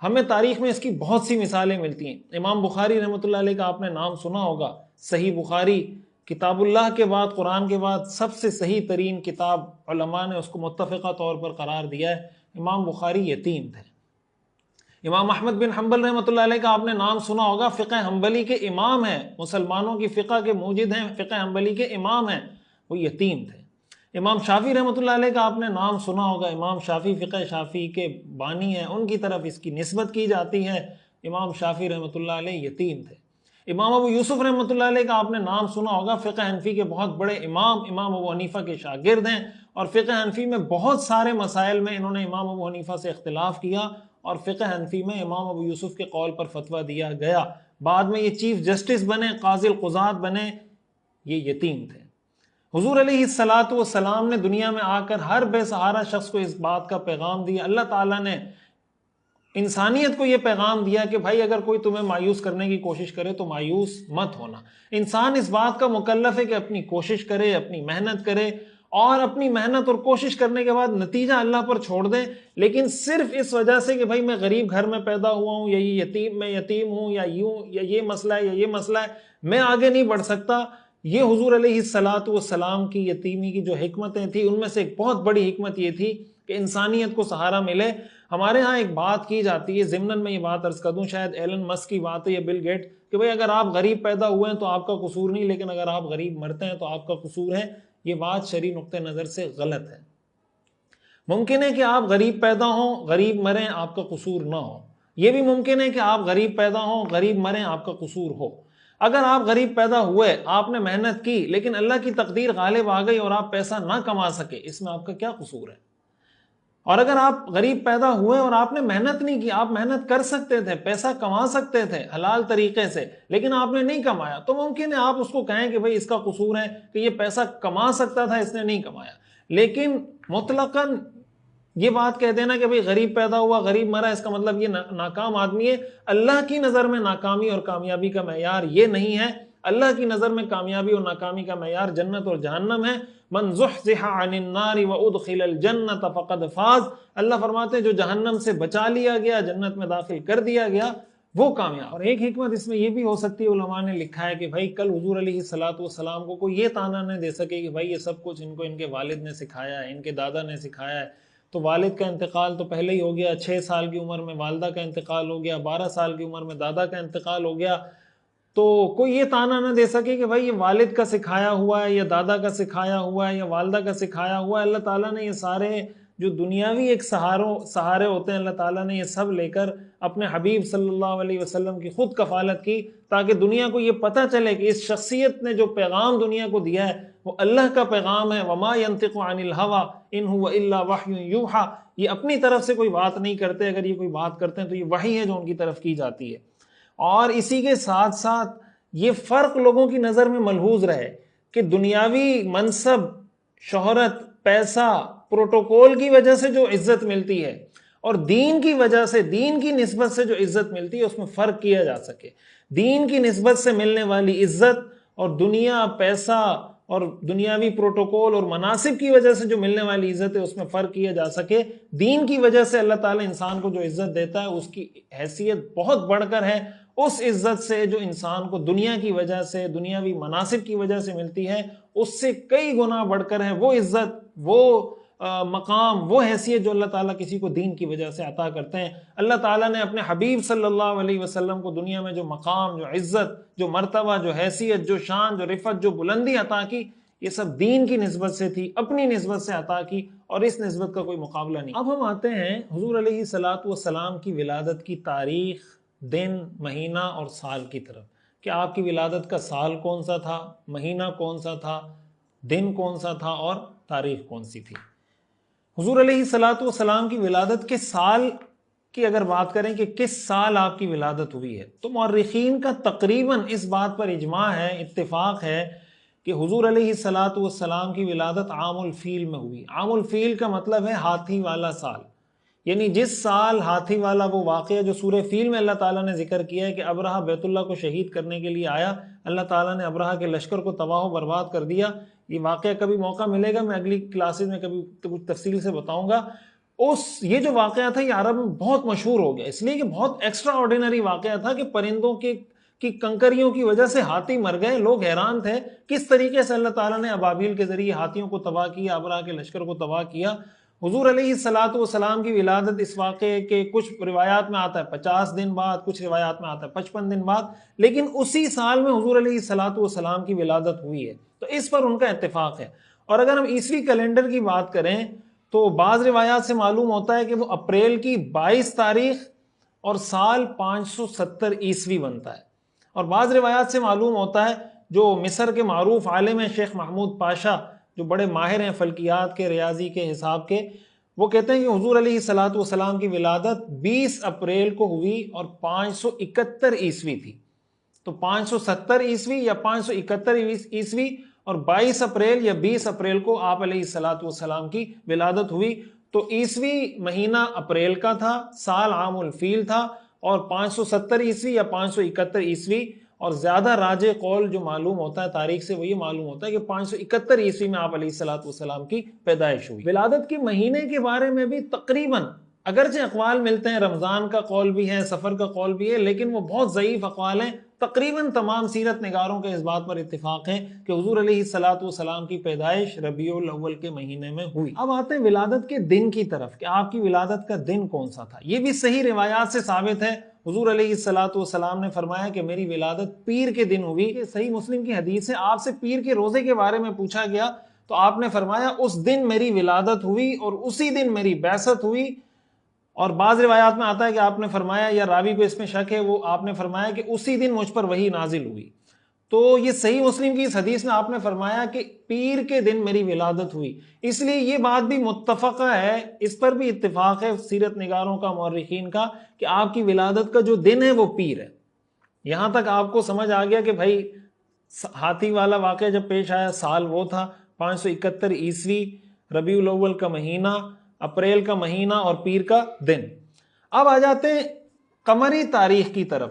ہمیں تاریخ میں اس کی بہت سی مثالیں ملتی ہیں۔ امام بخاری رحمۃ اللہ علیہ کا آپ نے نام سنا ہوگا۔ صحیح بخاری کتاب اللہ کے بعد، قرآن کے بعد سب سے صحیح ترین کتاب، علماء نے اس کو متفقہ طور پر قرار دیا ہے۔ امام بخاری یتیم تھے۔ امام احمد بن حنبل رحمۃ اللہ علیہ کا آپ نے نام سنا ہوگا، فقہ حنبلی کے امام ہیں، مسلمانوں کی فقہ کے موجد ہیں، فقہ حنبلی کے امام ہیں، وہ یتیم تھے۔ امام شافعی رحمۃ اللہ علیہ کا آپ نے نام سنا ہوگا، امام شافعی فقہ شافعی کے بانی ہیں، ان کی طرف اس کی نسبت کی جاتی ہے۔ امام شافعی رحمۃ اللہ علیہ یتیم تھے۔ امام ابو یوسف رحمۃ اللہ علیہ کا آپ نے نام سنا ہوگا، فقہ حنفی کے بہت بڑے امام، امام ابو حنیفہ کے شاگرد ہیں، اور فقہ حنفی میں بہت سارے مسائل میں انہوں نے امام ابو حنیفہ سے اختلاف کیا، اور فقہ حنفی میں امام ابو یوسف کے قول پر فتویٰ دیا گیا۔ بعد میں یہ چیف جسٹس بنے، قاضی القضات بنے، یہ یتیم تھے۔ حضور علیہ الصلاۃ والسلام نے دنیا میں آ کر ہر بے سہارا شخص کو اس بات کا پیغام دیا۔ اللہ تعالیٰ نے انسانیت کو یہ پیغام دیا کہ بھائی اگر کوئی تمہیں مایوس کرنے کی کوشش کرے تو مایوس مت ہونا۔ انسان اس بات کا مکلف ہے کہ اپنی کوشش کرے، اپنی محنت کرے، اور اپنی محنت اور کوشش کرنے کے بعد نتیجہ اللہ پر چھوڑ دے، لیکن صرف اس وجہ سے کہ بھائی میں غریب گھر میں پیدا ہوا ہوں، یا میں یتیم ہوں، یا یوں، یا یہ مسئلہ ہے، یا یہ مسئلہ ہے، میں آگے نہیں بڑھ سکتا۔ یہ حضور علیہ الصلاۃ والسلام کی یتیمی کی جو حکمتیں تھیں ان میں سے ایک بہت بڑی حکمت یہ تھی کہ انسانیت کو سہارا ملے۔ ہمارے ہاں ایک بات کی جاتی ہے، ضمناً میں یہ بات عرض کر دوں، شاید ایلن مسک کی بات ہے یا بل گیٹ، کہ بھئی اگر آپ غریب پیدا ہوئے ہیں تو آپ کا قصور نہیں، لیکن اگر آپ غریب مرتے ہیں تو آپ کا قصور ہے۔ یہ بات شرعی نقطہ نظر سے غلط ہے۔ ممکن ہے کہ آپ غریب پیدا ہوں، غریب مریں، آپ کا قصور نہ ہو۔ یہ بھی ممکن ہے کہ آپ غریب پیدا ہوں، غریب مریں، آپ کا قصور ہو۔ اگر آپ غریب پیدا ہوئے، آپ نے محنت کی، لیکن اللہ کی تقدیر غالب آ گئی اور آپ پیسہ نہ کما سکے، اس میں آپ کا کیا قصور ہے؟ اور اگر آپ غریب پیدا ہوئے اور آپ نے محنت نہیں کی، آپ محنت کر سکتے تھے، پیسہ کما سکتے تھے حلال طریقے سے، لیکن آپ نے نہیں کمایا، تو ممکن ہے آپ اس کو کہیں کہ بھئی اس کا قصور ہے کہ یہ پیسہ کما سکتا تھا، اس نے نہیں کمایا۔ لیکن مطلقاً یہ بات کہہ دینا کہ بھئی غریب پیدا ہوا، غریب مرا، اس کا مطلب یہ ناکام آدمی ہے۔ اللہ کی نظر میں ناکامی اور کامیابی کا معیار یہ نہیں ہے۔ اللہ کی نظر میں کامیابی اور ناکامی کا معیار جنت اور جہنم ہے۔ من زحزح عن النار وادخل الجنت فقد فاز۔ اللہ فرماتے ہیں جو جہنم سے بچا لیا گیا، جنت میں داخل کر دیا گیا، وہ کامیاب۔ اور ایک حکمت اس میں یہ بھی ہو سکتی ہے، علماء نے لکھا ہے کہ بھائی کل حضور علیہ الصلاۃ والسلام کو کوئی یہ طعنہ نہ دے سکے کہ بھائی یہ سب کچھ ان کو ان کے والد نے سکھایا ہے، ان کے دادا نے سکھایا ہے۔ تو والد کا انتقال تو پہلے ہی ہو گیا، 6 سال کی عمر میں والدہ کا انتقال ہو گیا، 12 سال کی عمر میں دادا کا انتقال ہو گیا۔ تو کوئی یہ طعنہ نہ دے سکے کہ بھائی یہ والد کا سکھایا ہوا ہے یا دادا کا سکھایا ہوا ہے یا والدہ کا سکھایا ہوا ہے. اللہ تعالیٰ نے یہ سارے جو دنیاوی ایک سہارے ہوتے ہیں اللہ تعالیٰ نے یہ سب لے کر اپنے حبیب صلی اللہ علیہ وسلم کی خود کفالت کی تاکہ دنیا کو یہ پتہ چلے کہ اس شخصیت نے جو پیغام دنیا کو دیا ہے وہ اللہ کا پیغام ہے. وما ينطق عن الهوى ان هو الا وحی یوحى. یہ اپنی طرف سے کوئی بات نہیں کرتے، اگر یہ کوئی بات کرتے ہیں تو یہ وحی ہے جو ان کی طرف کی جاتی ہے. اور اسی کے ساتھ ساتھ یہ فرق لوگوں کی نظر میں ملحوظ رہے کہ دنیاوی منصب، شہرت، پیسہ، پروٹوکول کی وجہ سے جو عزت ملتی ہے اور دین کی وجہ سے، دین کی نسبت سے جو عزت ملتی ہے اس میں فرق کیا جا سکے. دین کی نسبت سے ملنے والی عزت اور دنیا، پیسہ اور دنیاوی پروٹوکول اور مناصب کی وجہ سے جو ملنے والی عزت ہے اس میں فرق کیا جا سکے. دین کی وجہ سے اللہ تعالیٰ انسان کو جو عزت دیتا ہے اس کی حیثیت بہت بڑھ کر ہے اس عزت سے جو انسان کو دنیا کی وجہ سے، دنیاوی مناصب کی وجہ سے ملتی ہے. اس سے کئی گنا بڑھ کر ہے وہ عزت، وہ مقام، وہ حیثیت جو اللہ تعالیٰ کسی کو دین کی وجہ سے عطا کرتے ہیں. اللہ تعالیٰ نے اپنے حبیب صلی اللہ علیہ وسلم کو دنیا میں جو مقام، جو عزت، جو مرتبہ، جو حیثیت، جو شان، جو رفعت، جو بلندی عطا کی، یہ سب دین کی نسبت سے تھی، اپنی نسبت سے عطا کی، اور اس نسبت کا کوئی مقابلہ نہیں. اب ہم آتے ہیں حضور علیہ الصلوۃ والسلام کی ولادت کی تاریخ، دن، مہینہ اور سال کی طرف کہ آپ کی ولادت کا سال کون سا تھا، مہینہ کون سا تھا، دن کون سا تھا اور تاریخ کون سی تھی. حضور علیہ الصلوۃ والسلام کی ولادت کے سال کی اگر بات کریں کہ کس سال آپ کی ولادت ہوئی ہے تو مورخین کا تقریباً اس بات پر اجماع ہے، اتفاق ہے کہ حضور علیہ الصلوۃ والسلام کی ولادت عام الفیل میں ہوئی. عام الفیل کا مطلب ہے ہاتھی والا سال، یعنی جس سال ہاتھی والا وہ واقعہ جو سورہ فیل میں اللہ تعالیٰ نے ذکر کیا ہے کہ ابرہہ بیت اللہ کو شہید کرنے کے لیے آیا، اللہ تعالیٰ نے ابرہہ کے لشکر کو تباہ و برباد کر دیا. یہ واقعہ کبھی موقع ملے گا میں اگلی کلاسز میں کبھی کچھ تفصیل سے بتاؤں گا. یہ جو واقعہ تھا یہ عرب میں بہت مشہور ہو گیا، اس لیے کہ بہت ایکسٹرا آرڈینری واقعہ تھا کہ پرندوں کی کنکریوں کی وجہ سے ہاتھی مر گئے. لوگ حیران تھے کس طریقے سے اللہ تعالیٰ نے ابابیل کے ذریعے ہاتھیوں کو تباہ کیا، ابرہہ کے لشکر کو تباہ کیا. حضور علیہ الصلوۃ والسلام کی ولادت اس واقعے کے کچھ روایات میں آتا ہے 50 دن بعد، کچھ روایات میں آتا ہے 55 دن بعد، لیکن اسی سال میں حضور علیہ الصلوۃ والسلام کی ولادت ہوئی ہے، تو اس پر ان کا اتفاق ہے. اور اگر ہم عیسوی کیلنڈر کی بات کریں تو بعض روایات سے معلوم ہوتا ہے کہ وہ اپریل کی 22 تاریخ اور سال 570 عیسوی بنتا ہے. اور بعض روایات سے معلوم ہوتا ہے، جو مصر کے معروف عالم ہیں شیخ محمود پاشا، جو بڑے ماہر ہیں فلکیات کے، ریاضی کے، حساب کے، وہ کہتے ہیں کہ حضور علیہ الصلوۃ والسلام کی ولادت 20 اپریل کو ہوئی اور 571 عیسوی تھی. تو 570 عیسوی یا 571 عیسوی اور 22 اپریل یا 20 اپریل کو آپ علیہ الصلوۃ والسلام کی ولادت ہوئی. تو عیسوی مہینہ اپریل کا تھا، سال عام الفیل تھا، اور 570 عیسوی یا 571 عیسوی. اور زیادہ راجع قول جو معلوم ہوتا ہے تاریخ سے وہ یہ معلوم ہوتا ہے کہ 571 عیسوی میں آپ علیہ الصلوۃ والسلام کی پیدائش ہوئی. ولادت کے مہینے کے بارے میں بھی تقریباً اگرچہ اقوال ملتے ہیں، رمضان کا قول بھی ہے، سفر کا قول بھی ہے، لیکن وہ بہت ضعیف اقوال ہیں. تقریباً تمام سیرت نگاروں کے اس بات پر اتفاق ہے کہ حضور علیہ الصلوۃ والسلام کی پیدائش ربیع الاول کے مہینے میں ہوئی. اب آتے ہیں ولادت کے دن کی طرف کہ آپ کی ولادت کا دن کون سا تھا. یہ بھی صحیح روایات سے ثابت ہے. حضور علیہ الصلوۃ والسلام نے فرمایا کہ میری ولادت پیر کے دن ہوئی. یہ صحیح مسلم کی حدیث ہے. آپ سے پیر کے روزے کے بارے میں پوچھا گیا تو آپ نے فرمایا اس دن میری ولادت ہوئی اور اسی دن میری بعثت ہوئی. اور بعض روایات میں آتا ہے کہ آپ نے فرمایا، یا راوی کو اس میں شک ہے، وہ آپ نے فرمایا کہ اسی دن مجھ پر وحی نازل ہوئی. تو یہ صحیح مسلم کی اس حدیث میں آپ نے فرمایا کہ پیر کے دن میری ولادت ہوئی. اس لیے یہ بات بھی متفقہ ہے، اس پر بھی اتفاق ہے سیرت نگاروں کا، مورخین کا، کہ آپ کی ولادت کا جو دن ہے وہ پیر ہے. یہاں تک آپ کو سمجھ آ گیا کہ بھائی ہاتھی والا واقعہ جب پیش آیا سال وہ تھا 571 عیسوی، ربیع الاول کا مہینہ، اپریل کا مہینہ اور پیر کا دن. اب آ جاتے ہیں قمری تاریخ کی طرف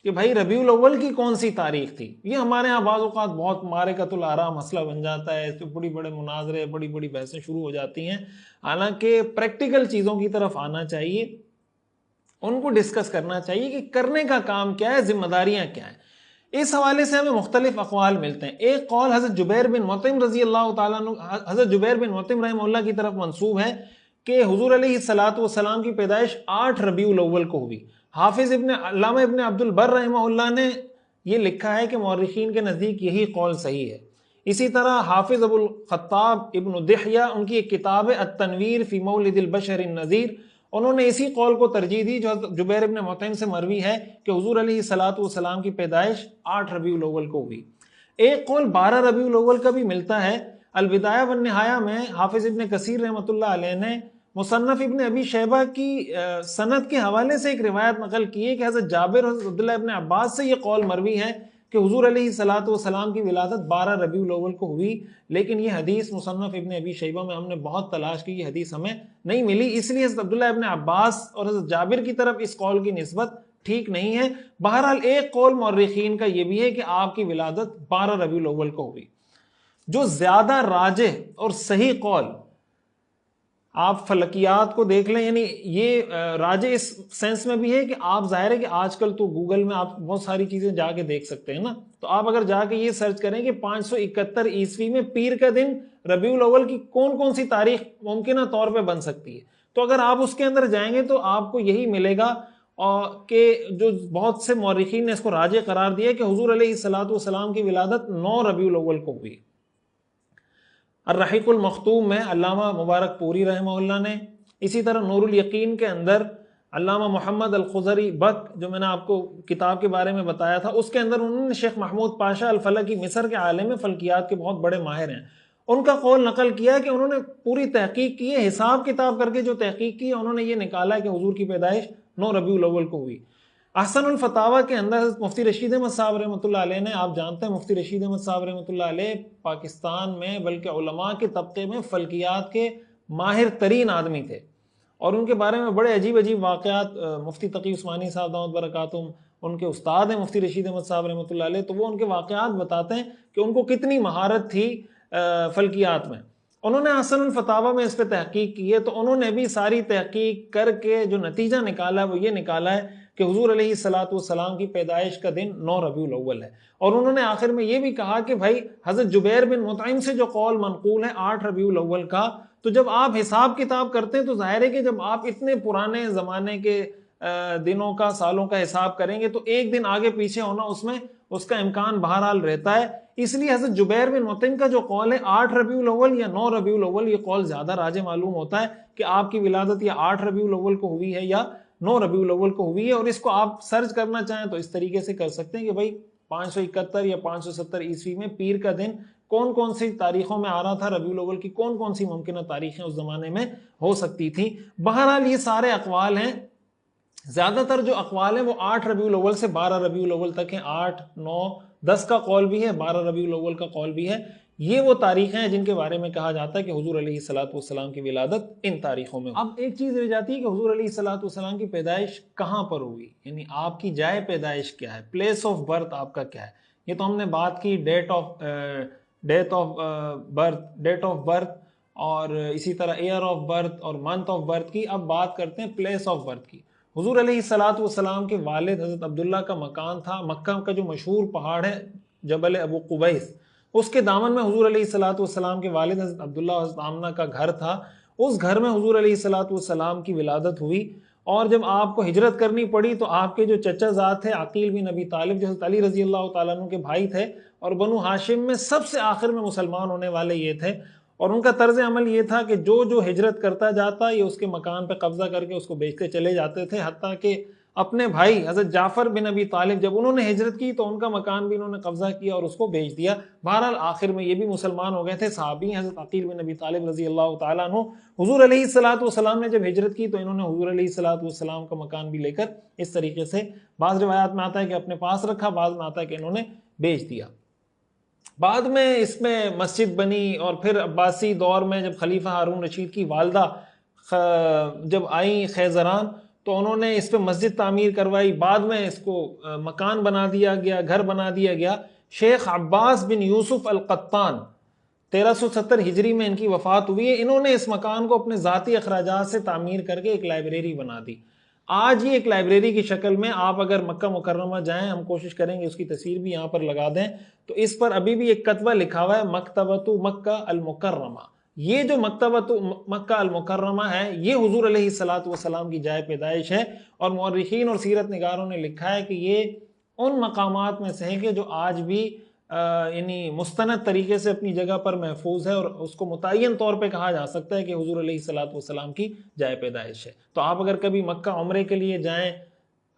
کہ بھائی ربیع الاول کی کون سی تاریخ تھی. یہ ہمارے ہاں بعض اوقات بہت معرکۃ الآراء مسئلہ بن جاتا ہے، اس پہ بڑی بڑے مناظرے، بڑی بڑی بحثیں شروع ہو جاتی ہیں. حالانکہ پریکٹیکل چیزوں کی طرف آنا چاہیے، ان کو ڈسکس کرنا چاہیے کہ کرنے کا کام کیا ہے، ذمہ داریاں کیا ہیں. اس حوالے سے ہمیں مختلف اقوال ملتے ہیں. ایک قول حضرت جبیر بن مطعم رضی اللہ تعالیٰ عنہ، حضرت جبیر بن مطعم رحمہ اللہ کی طرف منسوب ہے کہ حضور علیہ الصلوۃ والسلام کی پیدائش 8 ربیع الاول کو ہوئی. حافظ علامہ ابن عبد البر رحمہ اللہ نے یہ لکھا ہے کہ مورخین کے نزدیک یہی قول صحیح ہے۔ اسی طرح حافظ ابو الخطاب ابن دحیہ، ان کی ایک کتاب ہے التنویر فی مولد البشر النذیر، انہوں نے اسی قول کو ترجیح دی جو حضرت جبیر بن مطعم سے مروی ہے کہ حضور علیہ الصلوۃ والسلام کی پیدائش 8 ربیع الاول کو ہوئی۔ ایک قول 12 ربیع الاول کا بھی ملتا ہے۔ البدایہ والنہایہ میں حافظ ابن کثیر رحمۃ اللہ علیہ نے مصنف ابن ابی شیبہ کی سند کے حوالے سے ایک روایت نقل کی ہے کہ حضرت جابر اور حضرت عبداللہ ابن عباس سے یہ قول مروی ہے کہ حضور علیہ الصلوۃ والسلام کی ولادت 12 ربیع الاول کو ہوئی، لیکن یہ حدیث مصنف ابن ابی شیبہ میں ہم نے بہت تلاش کی، یہ حدیث ہمیں نہیں ملی، اس لیے حضرت عبداللہ ابن عباس اور حضرت جابر کی طرف اس قول کی نسبت ٹھیک نہیں ہے۔ بہرحال ایک قول مورخین کا یہ بھی ہے کہ آپ کی ولادت 12 ربیع الاول کو ہوئی۔ جو زیادہ راجح اور صحیح قول، آپ فلکیات کو دیکھ لیں، یعنی یہ راجح اس سینس میں بھی ہے کہ آپ ظاہر ہے کہ آج کل تو گوگل میں آپ بہت ساری چیزیں جا کے دیکھ سکتے ہیں نا، تو آپ اگر جا کے یہ سرچ کریں کہ 571 عیسوی میں پیر کا دن ربیع الاول کی کون کون سی تاریخ ممکنہ طور پہ بن سکتی ہے، تو اگر آپ اس کے اندر جائیں گے تو آپ کو یہی ملے گا کہ جو بہت سے مورخین نے اس کو راجح قرار دیا کہ حضور علیہ الصلوۃ والسلام کی ولادت 9 ربیع الاول کو ہوئی۔ الرحیق المختوم میں علامہ مبارک پوری رحمہ اللہ نے، اسی طرح نور الیقین کے اندر علامہ محمد الخضری بک، جو میں نے آپ کو کتاب کے بارے میں بتایا تھا، اس کے اندر انہوں نے شیخ محمود پاشا الفلکی مصر کے عالم فلکیات کے بہت بڑے ماہر ہیں، ان کا قول نقل کیا کہ انہوں نے پوری تحقیق کی ہے، حساب کتاب کر کے جو تحقیق کی ہے، انہوں نے یہ نکالا ہے کہ حضور کی پیدائش 9 ربیع الاول کو ہوئی۔ احسن الفتاویٰ کے اندر حضرت مفتی رشید احمد صاحب رحمۃ اللہ علیہ نے، آپ جانتے ہیں مفتی رشید احمد صاحب رحمۃ اللہ علیہ پاکستان میں بلکہ علماء کے طبقے میں فلکیات کے ماہر ترین آدمی تھے، اور ان کے بارے میں بڑے عجیب عجیب واقعات مفتی تقی عثمانی صاحب دامت برکاتہم، ان کے استاد ہیں مفتی رشید احمد صاحب رحمۃ اللہ علیہ، تو وہ ان کے واقعات بتاتے ہیں کہ ان کو کتنی مہارت تھی فلکیات میں۔ انہوں نے احسن الفتاویٰ میں اس پہ تحقیق کی ہے، تو انہوں نے بھی ساری تحقیق کر کے جو نتیجہ نکالا ہے وہ یہ نکالا ہے کہ حضور علیہ الصلوۃ والسلام کی پیدائش کا دن 9 ربیع الاول ہے، اور انہوں نے آخر میں یہ بھی کہا کہ بھائی حضرت جبیر بن مطعم سے جو قول منقول ہے 8 ربیع الاول کا، تو جب آپ حساب کتاب کرتے ہیں تو ظاہر ہے کہ جب آپ اتنے پرانے زمانے کے دنوں کا، سالوں کا حساب کریں گے تو ایک دن آگے پیچھے ہونا اس میں اس کا امکان بہرحال رہتا ہے، اس لیے حضرت جبیر بن مطعم کا جو قول ہے 8 ربیع الاول یا 9 ربیع الاول، یہ قول زیادہ راجح معلوم ہوتا ہے کہ آپ کی ولادت یا 8 ربیع الاول کو ہوئی ہے یا 9 ربیع الاول کو ہوئی ہے، اور اس کو آپ سرچ کرنا چاہیں تو اس طریقے سے کر سکتے ہیں کہ بھائی 571 یا 570 عیسوی میں پیر کا دن کون کون سی تاریخوں میں آ رہا تھا، ربیع الاول کی کون کون سی ممکنہ تاریخیں اس زمانے میں ہو سکتی تھیں۔ بہرحال یہ سارے اقوال ہیں، زیادہ تر جو اقوال ہیں وہ 8 ربیع الاول سے 12 ربیع الاول تک ہیں، 8، 9، 10 کا قول بھی ہے، 12 ربیع الاول کا قول بھی ہے۔ یہ وہ تاریخیں ہیں جن کے بارے میں کہا جاتا ہے کہ حضور علیہ الصلوۃ والسلام کی ولادت ان تاریخوں میں۔ اب ایک چیز رہ جاتی ہے کہ حضور علیہ الصلوۃ والسلام کی پیدائش کہاں پر ہوئی، یعنی آپ کی جائے پیدائش کیا ہے، پلیس آف برتھ آپ کا کیا ہے۔ یہ تو ہم نے بات کی ڈیٹ آف برتھ اور اسی طرح ایئر آف برتھ اور منتھ آف برتھ کی۔ اب بات کرتے ہیں پلیس آف برتھ کی۔ حضور علیہ الصلوۃ والسلام کے والد حضرت عبداللہ کا مکان تھا مکہ کا جو مشہور پہاڑ ہے جبل ابو قبیس، اس کے دامن میں حضور علیہ الصلوۃ والسلام کے والد حضرت عبداللہ اور حضرت آمنہ کا گھر تھا، اس گھر میں حضور علیہ الصلوۃ والسلام کی ولادت ہوئی، اور جب آپ کو ہجرت کرنی پڑی تو آپ کے جو چچا زاد تھے عقیل بن ابی طالب، جو حضرت علی رضی اللہ تعالیٰ عنہ کے بھائی تھے، اور بنو ہاشم میں سب سے آخر میں مسلمان ہونے والے یہ تھے، اور ان کا طرز عمل یہ تھا کہ جو ہجرت کرتا جاتا یہ اس کے مکان پہ قبضہ کر کے اس کو بیچتے چلے جاتے تھے، حتیٰ کہ اپنے بھائی حضرت جعفر بن ابی طالب جب انہوں نے ہجرت کی تو ان کا مکان بھی انہوں نے قبضہ کیا اور اس کو بیچ دیا۔ بہرحال آخر میں یہ بھی مسلمان ہو گئے تھے، صحابی حضرت عقیل بن ابی طالب رضی اللہ تعالیٰ عنہ۔ حضور علیہ الصلوۃ والسلام نے جب ہجرت کی تو انہوں نے حضور علیہ الصلوۃ والسلام کا مکان بھی لے کر اس طریقے سے، بعض روایات میں آتا ہے کہ اپنے پاس رکھا، بعض میں آتا ہے کہ انہوں نے بیچ دیا۔ بعد میں اس میں مسجد بنی، اور پھر عباسی دور میں جب خلیفہ ہارون رشید کی والدہ جب آئیں خیزران تو انہوں نے اس پہ مسجد تعمیر کروائی، بعد میں اس کو مکان بنا دیا گیا، گھر بنا دیا گیا۔ شیخ عباس بن یوسف القطان 1370 ہجری میں ان کی وفات ہوئی ہے، انہوں نے اس مکان کو اپنے ذاتی اخراجات سے تعمیر کر کے ایک لائبریری بنا دی۔ آج یہ ایک لائبریری کی شکل میں، آپ اگر مکہ مکرمہ جائیں، ہم کوشش کریں گے اس کی تصویر بھی یہاں پر لگا دیں، تو اس پر ابھی بھی ایک کتبہ لکھا ہوا ہے مکتبۃ مکہ المکرمہ۔ یہ جو مکتبۃ مکہ المکرمہ ہے یہ حضور علیہ الصلوۃ والسلام کی جائے پیدائش ہے، اور مورخین اور سیرت نگاروں نے لکھا ہے کہ یہ ان مقامات میں سے ہیں کہ جو آج بھی یعنی مستند طریقے سے اپنی جگہ پر محفوظ ہے، اور اس کو متعین طور پہ کہا جا سکتا ہے کہ حضور علیہ الصلوۃ والسلام کی جائے پیدائش ہے۔ تو آپ اگر کبھی مکہ عمرے کے لیے جائیں،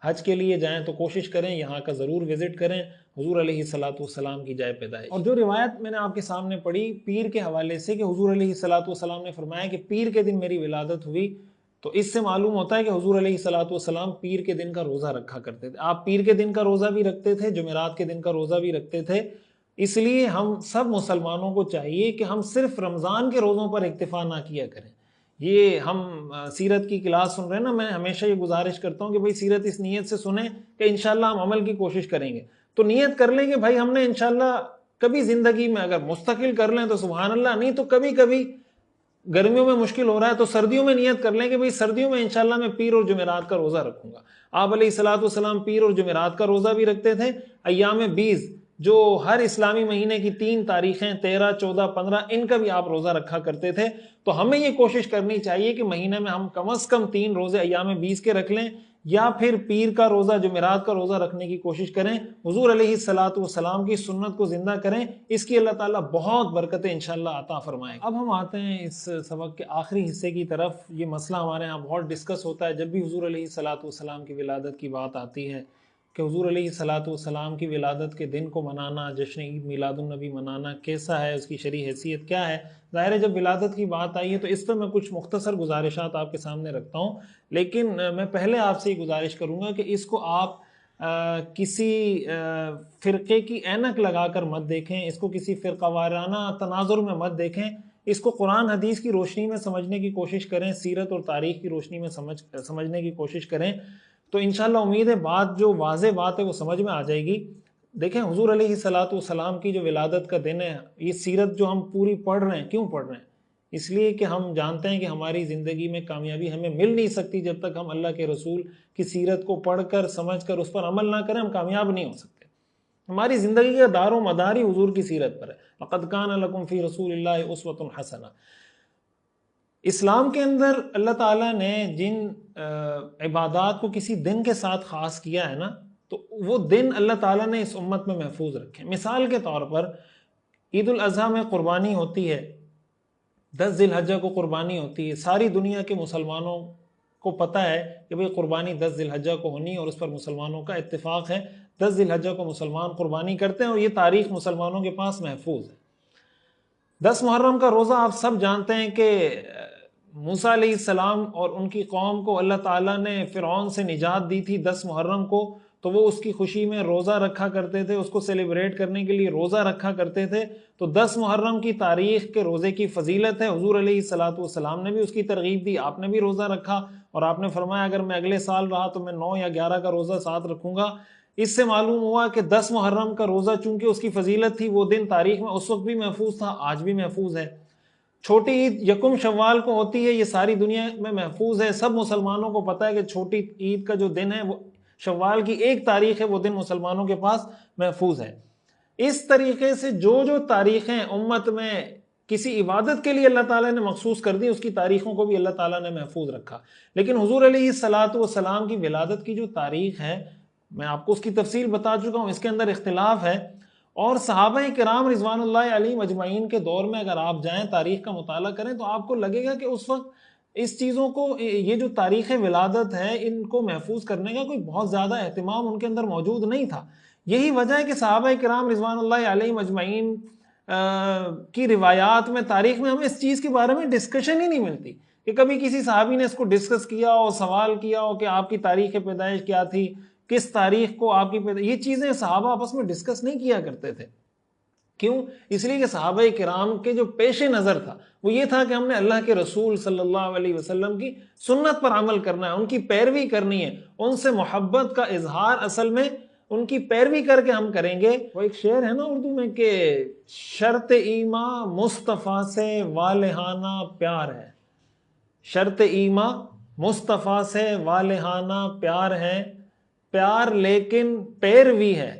حج کے لیے جائیں، تو کوشش کریں یہاں کا ضرور وزٹ کریں، حضور علیہ الصلوۃ والسلام کی جائے پیدائش۔ اور جو روایت میں نے آپ کے سامنے پڑھی پیر کے حوالے سے کہ حضور علیہ الصلوۃ والسلام نے فرمایا کہ پیر کے دن میری ولادت ہوئی، تو اس سے معلوم ہوتا ہے کہ حضور علیہ الصلوۃ والسلام پیر کے دن کا روزہ رکھا کرتے تھے۔ آپ پیر کے دن کا روزہ بھی رکھتے تھے، جمعرات کے دن کا روزہ بھی رکھتے تھے۔ اس لیے ہم سب مسلمانوں کو چاہیے کہ ہم صرف رمضان کے روزوں پر اکتفا نہ کیا کریں۔ یہ ہم سیرت کی کلاس سن رہے ہیں نا، میں ہمیشہ یہ گزارش کرتا ہوں کہ بھائی سیرت اس نیت سے سنیں کہ انشاءاللہ ہم عمل کی کوشش کریں گے۔ تو نیت کر لیں کہ بھائی ہم نے انشاءاللہ کبھی زندگی میں اگر مستقل کر لیں تو سبحان اللہ، نہیں تو کبھی کبھی گرمیوں میں مشکل ہو رہا ہے تو سردیوں میں نیت کر لیں کہ بھئی سردیوں میں انشاءاللہ میں پیر اور جمعرات کا روزہ رکھوں گا۔ آپ علیہ الصلوۃ والسلام پیر اور جمعرات کا روزہ بھی رکھتے تھے۔ ایام 20 جو ہر اسلامی مہینے کی 3 تاریخیں 13، 14، 15 ان کا بھی آپ روزہ رکھا کرتے تھے۔ تو ہمیں یہ کوشش کرنی چاہیے کہ مہینے میں ہم کم از کم 3 روزے ایام 20 کے رکھ لیں، یا پھر پیر کا روزہ جمعرات کا روزہ رکھنے کی کوشش کریں۔ حضور علیہ الصلوۃ والسلام کی سنت کو زندہ کریں، اس کی اللہ تعالیٰ بہت برکتیں انشاءاللہ عطا فرمائیں۔ اب ہم آتے ہیں اس سبق کے آخری حصے کی طرف۔ یہ مسئلہ ہمارے ہاں بہت ڈسکس ہوتا ہے جب بھی حضور علیہ الصلوۃ والسلام کی ولادت کی بات آتی ہے، کہ حضور علیہ الصلوۃ والسلام کی ولادت کے دن کو منانا، جشن عید میلاد النبی منانا کیسا ہے، اس کی شرعی حیثیت کیا ہے۔ ظاہر ہے جب ولادت کی بات آئی ہے تو اس پر میں کچھ مختصر گزارشات آپ کے سامنے رکھتا ہوں، لیکن میں پہلے آپ سے یہ گزارش کروں گا کہ اس کو آپ کسی فرقے کی اینک لگا کر مت دیکھیں، اس کو کسی فرقہ وارانہ تناظر میں مت دیکھیں، اس کو قرآن حدیث کی روشنی میں سمجھنے کی کوشش کریں، سیرت اور تاریخ کی روشنی میں سمجھنے کی کوشش کریں، تو انشاءاللہ امید ہے بات جو واضح بات ہے وہ سمجھ میں آ جائے گی۔ دیکھیں حضور علیہ الصلوۃ والسلام کی جو ولادت کا دن ہے، یہ سیرت جو ہم پوری پڑھ رہے ہیں، کیوں پڑھ رہے ہیں؟ اس لیے کہ ہم جانتے ہیں کہ ہماری زندگی میں کامیابی ہمیں مل نہیں سکتی جب تک ہم اللہ کے رسول کی سیرت کو پڑھ کر سمجھ کر اس پر عمل نہ کریں، ہم کامیاب نہیں ہو سکتے۔ ہماری زندگی کا دار و مدار ہی حضور کی سیرت پر ہے۔ لقد کان لکم فی رسول اللہ اسوۃ حسنہ۔ اسلام کے اندر اللہ تعالیٰ نے جن عبادات کو کسی دن کے ساتھ خاص کیا ہے نا، تو وہ دن اللہ تعالیٰ نے اس امت میں محفوظ رکھے۔ مثال کے طور پر عید الاضحیٰ میں قربانی ہوتی ہے، 10 ذی الحجہ کو قربانی ہوتی ہے، ساری دنیا کے مسلمانوں کو پتہ ہے کہ بھئی قربانی 10 ذی الحجہ کو ہونی ہے، اور اس پر مسلمانوں کا اتفاق ہے۔ 10 ذی الحجہ کو مسلمان قربانی کرتے ہیں، اور یہ تاریخ مسلمانوں کے پاس محفوظ ہے۔ 10 محرم کا روزہ آپ سب جانتے ہیں کہ موسیٰ علیہ السلام اور ان کی قوم کو اللہ تعالیٰ نے فرعون سے نجات دی تھی 10 محرم کو، تو وہ اس کی خوشی میں روزہ رکھا کرتے تھے، اس کو سیلیبریٹ کرنے کے لیے روزہ رکھا کرتے تھے۔ تو 10 محرم کی تاریخ کے روزے کی فضیلت ہے، حضور علیہ الصلوۃ والسلام نے بھی اس کی ترغیب دی، آپ نے بھی روزہ رکھا، اور آپ نے فرمایا اگر میں اگلے سال رہا تو میں 9 یا 11 کا روزہ ساتھ رکھوں گا۔ اس سے معلوم ہوا کہ 10 محرم کا روزہ چونکہ اس کی فضیلت تھی، وہ دن تاریخ میں اس وقت بھی محفوظ تھا، آج بھی محفوظ ہے۔ چھوٹی عید یکم شوال کو ہوتی ہے، یہ ساری دنیا میں محفوظ ہے، سب مسلمانوں کو پتہ ہے کہ چھوٹی عید کا جو دن ہے وہ شوال کی 1 تاریخ ہے، وہ دن مسلمانوں کے پاس محفوظ ہے۔ اس طریقے سے جو تاریخیں امت میں کسی عبادت کے لیے اللہ تعالیٰ نے مخصوص کر دی، اس کی تاریخوں کو بھی اللہ تعالیٰ نے محفوظ رکھا۔ لیکن حضور علیہ الصلوۃ والسلام کی ولادت کی جو تاریخ ہے، میں آپ کو اس کی تفصیل بتا چکا ہوں، اس کے اندر اختلاف ہے، اور صحابہ کرام رضوان اللہ علیہم اجمعین کے دور میں اگر آپ جائیں تاریخ کا مطالعہ کریں تو آپ کو لگے گا کہ اس وقت اس چیزوں کو، یہ جو تاریخ ولادت ہے، ان کو محفوظ کرنے کا کوئی بہت زیادہ اہتمام ان کے اندر موجود نہیں تھا۔ یہی وجہ ہے کہ صحابہ کرام رضوان اللہ علیہم اجمعین کی روایات میں، تاریخ میں ہمیں اس چیز کے بارے میں ڈسکشن ہی نہیں ملتی کہ کبھی کسی صحابی نے اس کو ڈسکس کیا ہو، سوال کیا ہو کہ آپ کی تاریخ پیدائش کیا تھی، کس تاریخ کو آپ کی پیدائش، یہ چیزیں صحابہ آپس میں ڈسکس نہیں کیا کرتے تھے۔ کیوں؟ اس لیے کہ صحابہ کرام کے جو پیش نظر تھا وہ یہ تھا کہ ہم نے اللہ کے رسول صلی اللہ علیہ وسلم کی سنت پر عمل کرنا ہے، ان کی پیروی کرنی ہے، ان سے محبت کا اظہار اصل میں ان کی پیروی کر کے ہم کریں گے۔ وہ ایک شعر ہے نا اردو میں کہ شرط ایمان مصطفیٰ سے والہانہ پیار ہے، شرط ایمان مصطفیٰ سے والہانہ پیار ہے، پیار لیکن پیروی ہے،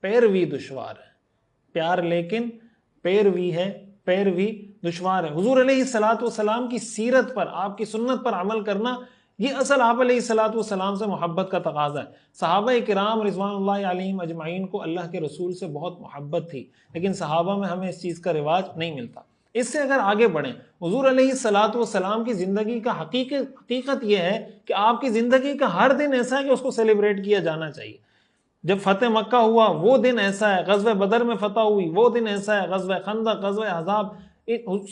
پیروی دشوار ہے، پیار لیکن پیروی ہے، پیروی دشوار ہے۔ حضور علیہ الصلوۃ والسلام کی سیرت پر، آپ کی سنت پر عمل کرنا یہ اصل آپ علیہ الصلوۃ والسلام سے محبت کا تقاضا ہے۔ صحابہ کرام رضوان اللہ علیہم اجمعین کو اللہ کے رسول سے بہت محبت تھی، لیکن صحابہ میں ہمیں اس چیز کا رواج نہیں ملتا۔ اس سے اگر آگے بڑھیں، حضور علیہ الصلوۃ والسلام کی زندگی کا حقیقت یہ ہے کہ آپ کی زندگی کا ہر دن ایسا ہے کہ اس کو سیلیبریٹ کیا جانا چاہیے۔ جب فتح مکہ ہوا وہ دن ایسا ہے، غزوہ بدر میں فتح ہوئی وہ دن ایسا ہے، غزوہ خندق، غزوہ احزاب،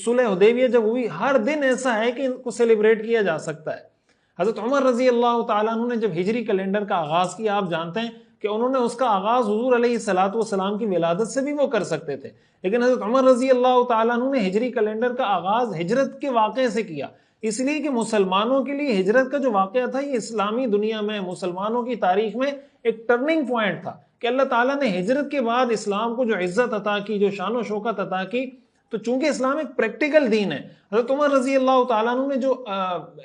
صلح حدیبیہ جب ہوئی، ہر دن ایسا ہے کہ ان کو سیلیبریٹ کیا جا سکتا ہے۔ حضرت عمر رضی اللہ تعالیٰ عنہ نے جب ہجری کیلنڈر کا آغاز کیا، آپ جانتے ہیں کہ انہوں نے اس کا آغاز حضور علیہ الصلوۃ والسلام کی ولادت سے بھی وہ کر سکتے تھے، لیکن حضرت عمر رضی اللہ تعالیٰ عنہ نے ہجری کیلنڈر کا آغاز ہجرت کے واقعے سے کیا، اس لیے کہ مسلمانوں کے لیے ہجرت کا جو واقعہ تھا یہ اسلامی دنیا میں، مسلمانوں کی تاریخ میں ایک ٹرننگ پوائنٹ تھا کہ اللہ تعالیٰ نے ہجرت کے بعد اسلام کو جو عزت عطا کی، جو شان و شوکت عطا کی، تو چونکہ اسلام ایک پریکٹیکل دین ہے، حضرت عمر رضی اللہ تعالیٰ عنہ نے جو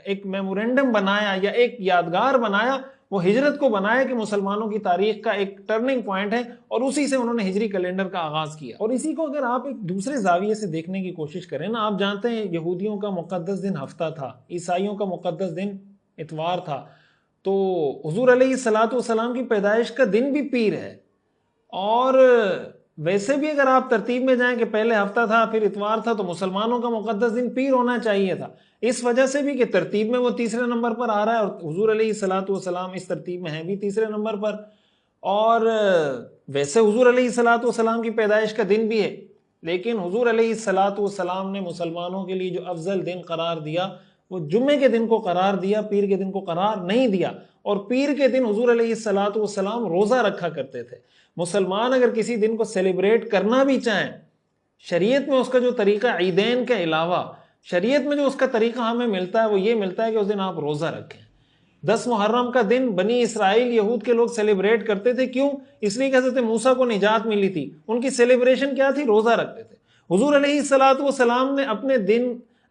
ایک میمورینڈم بنایا یا ایک یادگار بنایا، وہ ہجرت کو بنایا کہ مسلمانوں کی تاریخ کا ایک ٹرننگ پوائنٹ ہے، اور اسی سے انہوں نے ہجری کیلنڈر کا آغاز کیا۔ اور اسی کو اگر آپ ایک دوسرے زاویے سے دیکھنے کی کوشش کریں نا، آپ جانتے ہیں یہودیوں کا مقدس دن ہفتہ تھا، عیسائیوں کا مقدس دن اتوار تھا، تو حضور علیہ الصلوۃ والسلام کی پیدائش کا دن بھی پیر ہے۔ اور ویسے بھی اگر آپ ترتیب میں جائیں کہ پہلے ہفتہ تھا پھر اتوار تھا، تو مسلمانوں کا مقدس دن پیر ہونا چاہیے تھا، اس وجہ سے بھی کہ ترتیب میں وہ تیسرے نمبر پر آ رہا ہے، اور حضور علیہ الصلوۃ والسلام اس ترتیب میں ہیں بھی تیسرے نمبر پر۔ اور ویسے حضور علیہ الصلوۃ والسلام کی پیدائش کا دن بھی ہے، لیکن حضور علیہ الصلوۃ والسلام نے مسلمانوں کے لیے جو افضل دن قرار دیا وہ جمعے کے دن کو قرار دیا، پیر کے دن کو قرار نہیں دیا۔ اور پیر کے دن حضور علیہ الصلوۃ والسلام روزہ رکھا کرتے تھے۔ مسلمان اگر کسی دن کو سیلیبریٹ کرنا بھی چاہیں، شریعت میں اس کا جو طریقہ عیدین کے علاوہ شریعت میں جو اس کا طریقہ ہمیں ملتا ہے وہ یہ ملتا ہے کہ اس دن آپ روزہ رکھیں۔ 10 محرم کا دن بنی اسرائیل یہود کے لوگ سیلیبریٹ کرتے تھے، کیوں؟ اس لیے کہ حضرت موسیٰ کو نجات ملی تھی، ان کی سیلیبریشن کیا تھی؟ روزہ رکھتے تھے۔ حضور علیہ الصلوۃ والسلام نے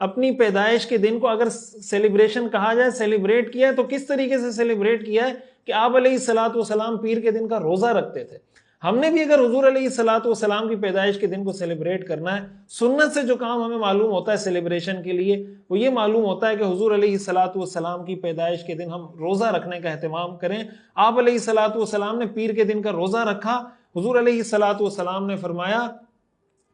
اپنی پیدائش کے دن کو اگر سیلیبریشن کہا جائے، سیلیبریٹ کیا ہے، تو کس طریقے سے سیلیبریٹ کیا ہے کہ آپ علیہ الصلوۃ والسلام پیر کے دن کا روزہ رکھتے تھے۔ ہم نے بھی اگر حضور علیہ الصلوۃ والسلام کی پیدائش کے دن کو سیلیبریٹ کرنا ہے، سنت سے جو کام ہمیں معلوم ہوتا ہے سیلیبریشن کے لیے، وہ یہ معلوم ہوتا ہے کہ حضور علیہ الصلوۃ والسلام کی پیدائش کے دن ہم روزہ رکھنے کا اہتمام کریں۔ آپ علیہ الصلوۃ والسلام نے پیر کے دن کا روزہ رکھا۔ حضور علیہ الصلوۃ والسلام نے فرمایا،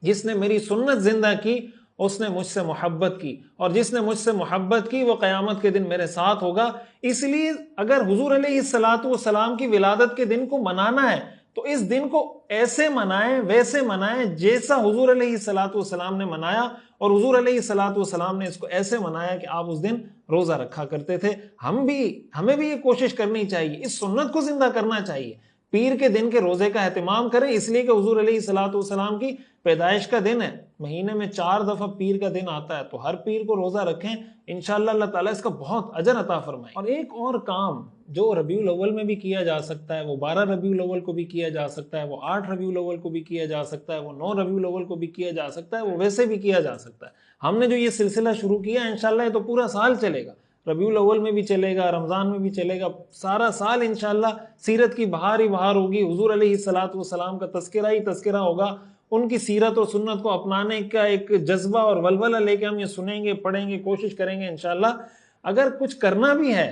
جس نے میری سنت زندہ کی اس نے مجھ سے محبت کی، اور جس نے مجھ سے محبت کی وہ قیامت کے دن میرے ساتھ ہوگا۔ اس لیے اگر حضور علیہ الصلوۃ والسلام کی ولادت کے دن کو منانا ہے تو اس دن کو ایسے منائیں، ویسے منائیں جیسا حضور علیہ الصلوۃ والسلام نے منایا، اور حضور علیہ الصلوۃ والسلام نے اس کو ایسے منایا کہ آپ اس دن روزہ رکھا کرتے تھے۔ ہمیں بھی یہ کوشش کرنی چاہیے، اس سنت کو زندہ کرنا چاہیے، پیر کے دن کے روزے کا اہتمام کریں، اس لیے کہ حضور علیہ الصلوۃ والسلام کی پیدائش کا دن ہے، مہینے میں 4 دفعہ پیر کا دن آتا ہے، تو ہر پیر کو روزہ رکھیں، انشاءاللہ اللہ تعالیٰ اس کا بہت اجر عطا فرمائے۔ اور ایک اور کام جو ربیع الاول میں بھی کیا جا سکتا ہے، وہ 12 ربیع الاول کو بھی کیا جا سکتا ہے، وہ 8 ربیع الاول کو بھی کیا جا سکتا ہے، وہ 9 ربیع الاول کو بھی کیا جا سکتا ہے، وہ ویسے بھی کیا جا سکتا ہے۔ ہم نے جو یہ سلسلہ شروع کیا ہے انشاءاللہ یہ تو پورا سال چلے گا، ربیع الاول میں بھی چلے گا، رمضان میں بھی چلے گا، سارا سال انشاءاللہ سیرت کی بہار ہی بہار ہوگی، حضور علیہ الصلوۃ والسلام کا تذکرہ ہی تذکرہ ہوگا، ان کی سیرت و سنت کو اپنانے کا ایک جذبہ اور ولولہ لے کے ہم یہ سنیں گے، پڑھیں گے، کوشش کریں گے انشاءاللہ۔ اگر کچھ کرنا بھی ہے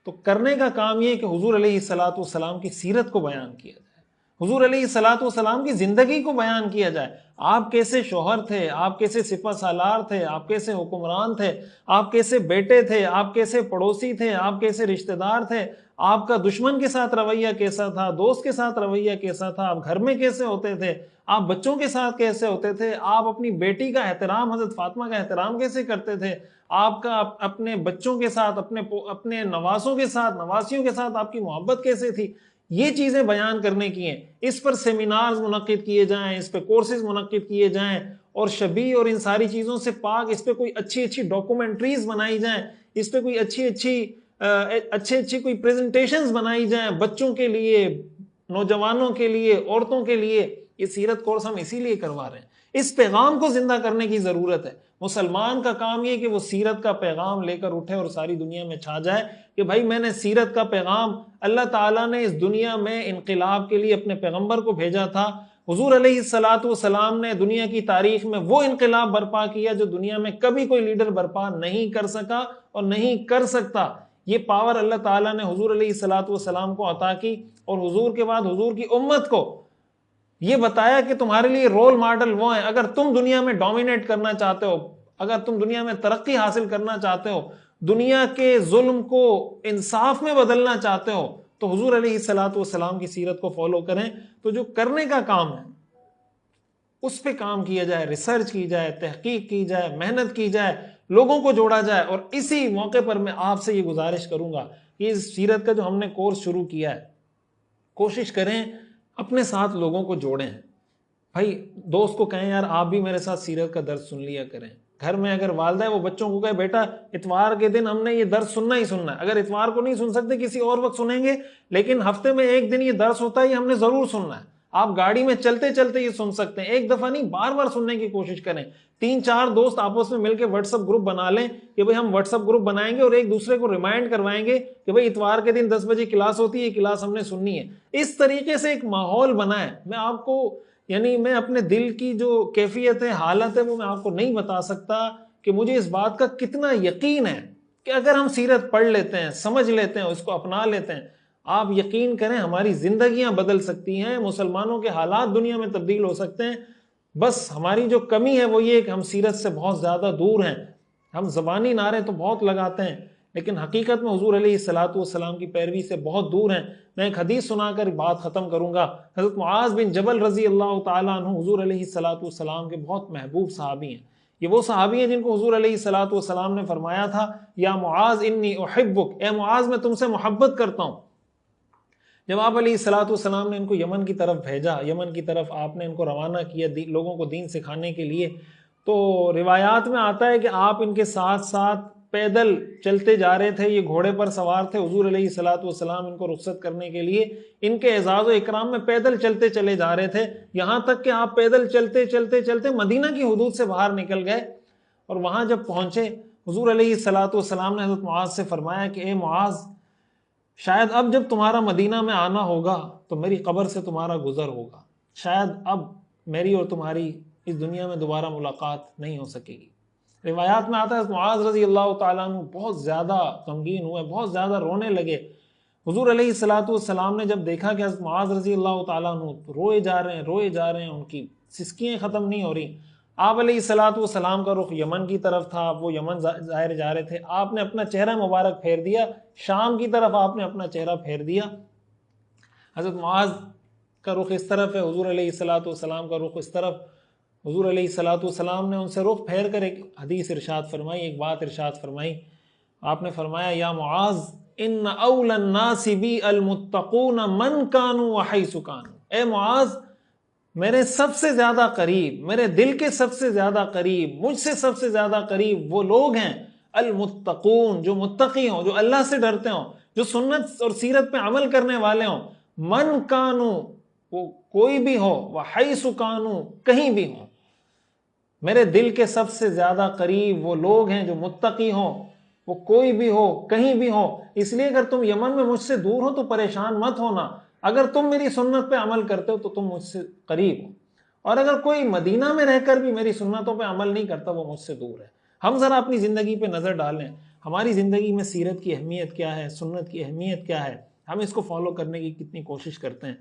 تو کرنے کا کام یہ کہ حضور علیہ الصلوۃ والسلام کی سیرت کو بیان کیا جائے، حضور علیہ الصلوۃ والسلام کی زندگی کو بیان کیا جائے۔ آپ کیسے شوہر تھے، آپ کیسے سپہ سالار تھے، آپ کیسے حکمران تھے، آپ کیسے بیٹے تھے، آپ کیسے پڑوسی تھے، آپ کیسے رشتہ دار تھے، آپ کا دشمن کے ساتھ رویہ کیسا تھا، دوست کے ساتھ رویہ کیسا تھا، آپ گھر میں کیسے ہوتے تھے، آپ بچوں کے ساتھ کیسے ہوتے تھے، آپ اپنی بیٹی کا احترام، حضرت فاطمہ کا احترام کیسے کرتے تھے، آپ کا اپنے بچوں کے ساتھ، اپنے نواسوں کے ساتھ، نواسیوں کے ساتھ آپ کی محبت کیسے تھی، یہ چیزیں بیان کرنے کی ہیں۔ اس پر سیمینارز منعقد کیے جائیں، اس پہ کورسز منعقد کیے جائیں، اور شبیہ اور ان ساری چیزوں سے پاک اس پہ کوئی اچھی اچھی ڈاکومنٹریز بنائی جائیں، اس پہ کوئی اچھی کوئی پریزنٹیشنز بنائی جائیں بچوں کے لیے، نوجوانوں کے لیے، عورتوں کے لیے۔ یہ سیرت کورس ہم اسی لیے کروا رہے ہیں، اس پیغام کو زندہ کرنے کی ضرورت ہے۔ مسلمان کا کام یہ کہ وہ سیرت کا پیغام لے کر اٹھے اور ساری دنیا میں چھا جائے کہ بھائی میں نے سیرت کا پیغام، اللہ تعالیٰ نے اس دنیا میں انقلاب کے لیے اپنے پیغمبر کو بھیجا تھا، حضور علیہ الصلوۃ والسلام نے دنیا کی تاریخ میں وہ انقلاب برپا کیا جو دنیا میں کبھی کوئی لیڈر برپا نہیں کر سکا اور نہیں کر سکتا۔ یہ پاور اللہ تعالیٰ نے حضور علیہ الصلوۃ والسلام کو عطا کی، اور حضور کے بعد حضور کی امت کو یہ بتایا کہ تمہارے لیے رول ماڈل وہ ہیں۔ اگر تم دنیا میں ڈومینیٹ کرنا چاہتے ہو، اگر تم دنیا میں ترقی حاصل کرنا چاہتے ہو، دنیا کے ظلم کو انصاف میں بدلنا چاہتے ہو، تو حضور علیہ الصلوۃ والسلام کی سیرت کو فالو کریں۔ تو جو کرنے کا کام ہے اس پہ کام کیا جائے، ریسرچ کی جائے، تحقیق کی جائے، محنت کی جائے، لوگوں کو جوڑا جائے۔ اور اسی موقع پر میں آپ سے یہ گزارش کروں گا کہ اس سیرت کا جو ہم نے کورس شروع کیا ہے، کوشش کریں اپنے ساتھ لوگوں کو جوڑیں۔ بھائی دوست کو کہیں یار آپ بھی میرے ساتھ سیرت کا درس سن لیا کریں۔ گھر میں اگر والدہ ہے وہ بچوں کو کہے بیٹا اتوار کے دن ہم نے یہ درس سننا ہی سننا ہے، اگر اتوار کو نہیں سن سکتے کسی اور وقت سنیں گے، لیکن ہفتے میں ایک دن یہ درس ہوتا ہے، یہ ہم نے ضرور سننا ہے۔ آپ گاڑی میں چلتے چلتے یہ سن سکتے ہیں، ایک دفعہ نہیں بار بار سننے کی کوشش کریں۔ 3-4 دوست آپس میں مل کے واٹس ایپ گروپ بنا لیں کہ بھئی ہم واٹس ایپ گروپ بنائیں گے اور ایک دوسرے کو ریمائنڈ کروائیں گے کہ بھئی اتوار کے دن 10 بجے کلاس ہوتی ہے، یہ کلاس ہم نے سننی ہے۔ اس طریقے سے ایک ماحول بنائیں۔ میں آپ کو میں اپنے دل کی جو کیفیت ہے، حالت ہے، وہ میں آپ کو نہیں بتا سکتا کہ مجھے اس بات کا کتنا یقین ہے کہ اگر ہم سیرت پڑھ لیتے ہیں، سمجھ لیتے ہیں، اس کو اپنا لیتے ہیں، آپ یقین کریں ہماری زندگیاں بدل سکتی ہیں، مسلمانوں کے حالات دنیا میں تبدیل ہو سکتے ہیں۔ بس ہماری جو کمی ہے وہ یہ کہ ہم سیرت سے بہت زیادہ دور ہیں۔ ہم زبانی نعرے تو بہت لگاتے ہیں لیکن حقیقت میں حضور علیہ الصلوۃ والسلام کی پیروی سے بہت دور ہیں۔ میں ایک حدیث سنا کر بات ختم کروں گا۔ حضرت معاذ بن جبل رضی اللہ تعالیٰ عنہ حضور علیہ الصلوۃ والسلام کے بہت محبوب صحابی ہیں۔ یہ وہ صحابی ہیں جن کو حضور علیہ الصلوۃ والسلام نے فرمایا تھا یا معاذ انی احبک، اے معاذ میں تم سے محبت کرتا ہوں۔ جب آپ علیہ الصلوۃ والسلام نے ان کو یمن کی طرف بھیجا، یمن کی طرف آپ نے ان کو روانہ کیا لوگوں کو دین سکھانے کے لیے، تو روایات میں آتا ہے کہ آپ ان کے ساتھ ساتھ پیدل چلتے جا رہے تھے، یہ گھوڑے پر سوار تھے۔ حضور علیہ الصلوۃ والسلام ان کو رخصت کرنے کے لیے ان کے اعزاز و اکرام میں پیدل چلتے چلے جا رہے تھے، یہاں تک کہ آپ پیدل چلتے چلتے چلتے مدینہ کی حدود سے باہر نکل گئے، اور وہاں جب پہنچے حضور علیہ الصلوۃ والسلام نے حضرت معاذ سے فرمایا کہ اے معاذ، شاید اب جب تمہارا مدینہ میں آنا ہوگا تو میری قبر سے تمہارا گزر ہوگا، شاید اب میری اور تمہاری اس دنیا میں دوبارہ ملاقات نہیں ہو سکے گی۔ روایات میں آتا ہے معاذ رضی اللہ تعالیٰ عنہ بہت زیادہ غمگین ہوئے، بہت زیادہ رونے لگے۔ حضور علیہ الصلوۃ والسلام نے جب دیکھا کہ حضرت معاذ رضی اللہ تعالیٰ عنہ روئے جا رہے ہیں، ان کی سسکیاں ختم نہیں ہو رہی، آپ علیہ الصلوۃ والسلام کا رخ یمن کی طرف تھا، وہ یمن ظاہر جا رہے تھے، آپ نے اپنا چہرہ مبارک پھیر دیا، شام کی طرف آپ نے اپنا چہرہ پھیر دیا۔ حضرت معاذ کا رخ اس طرف ہے، حضور علیہ الصلوۃ والسلام کا رخ اس طرف۔ حضور علیہ الصلوۃ والسلام نے ان سے رخ پھیر کر ایک حدیث ارشاد فرمائی، ایک بات ارشاد فرمائی۔ آپ نے فرمایا یا معاذ ان اول الناس بی المتقون من کانوا وحیث کانوا، اے معاذ میرے سب سے زیادہ قریب، میرے دل کے سب سے زیادہ قریب، مجھ سے سب سے زیادہ قریب وہ لوگ ہیں المتقون، جو متقی ہوں، جو اللہ سے ڈرتے ہوں، جو سنت اور سیرت پہ عمل کرنے والے ہوں۔ من کانوا، وہ کوئی بھی ہو، وحیث کانوا، کہیں بھی ہو، میرے دل کے سب سے زیادہ قریب وہ لوگ ہیں جو متقی ہوں، وہ کوئی بھی ہو، کہیں بھی ہو۔ اس لیے اگر تم یمن میں مجھ سے دور ہو تو پریشان مت ہونا، اگر تم میری سنت پہ عمل کرتے ہو تو تم مجھ سے قریب ہو، اور اگر کوئی مدینہ میں رہ کر بھی میری سنتوں پہ عمل نہیں کرتا وہ مجھ سے دور ہے۔ ہم ذرا اپنی زندگی پہ نظر ڈالیں، ہماری زندگی میں سیرت کی اہمیت کیا ہے، سنت کی اہمیت کیا ہے، ہم اس کو فالو کرنے کی کتنی کوشش کرتے ہیں۔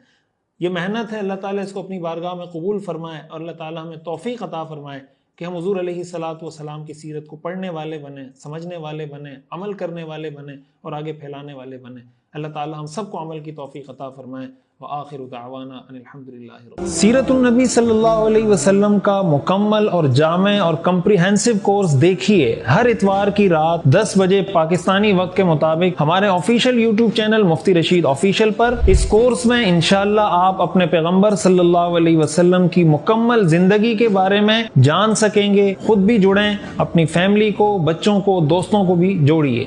یہ محنت ہے، اللہ تعالیٰ اس کو اپنی بارگاہ میں قبول فرمائے، اور اللہ تعالیٰ ہمیں توفیق عطا فرمائے کہ ہم حضور علیہ الصلوۃ والسلام کی سیرت کو پڑھنے والے بنیں، سمجھنے والے بنیں، عمل کرنے والے بنیں اور آگے پھیلانے والے بنیں۔ اللہ تعالیٰ ہم سب کو عمل کی توفیق عطا فرمائے۔ وآخر دعوانا ان الحمدللہ رب العالمین۔ سیرت النبی صلی اللہ علیہ وسلم کا مکمل اور جامع اور کمپریہنسو کورس دیکھیے ہر اتوار کی رات 10 بجے پاکستانی وقت کے مطابق ہمارے آفیشیل یوٹیوب چینل مفتی رشید آفیشیل پر۔ اس کورس میں انشاءاللہ آپ اپنے پیغمبر صلی اللہ علیہ وسلم کی مکمل زندگی کے بارے میں جان سکیں گے، خود بھی جڑیں، اپنی فیملی کو، بچوں کو، دوستوں کو بھی جوڑیے۔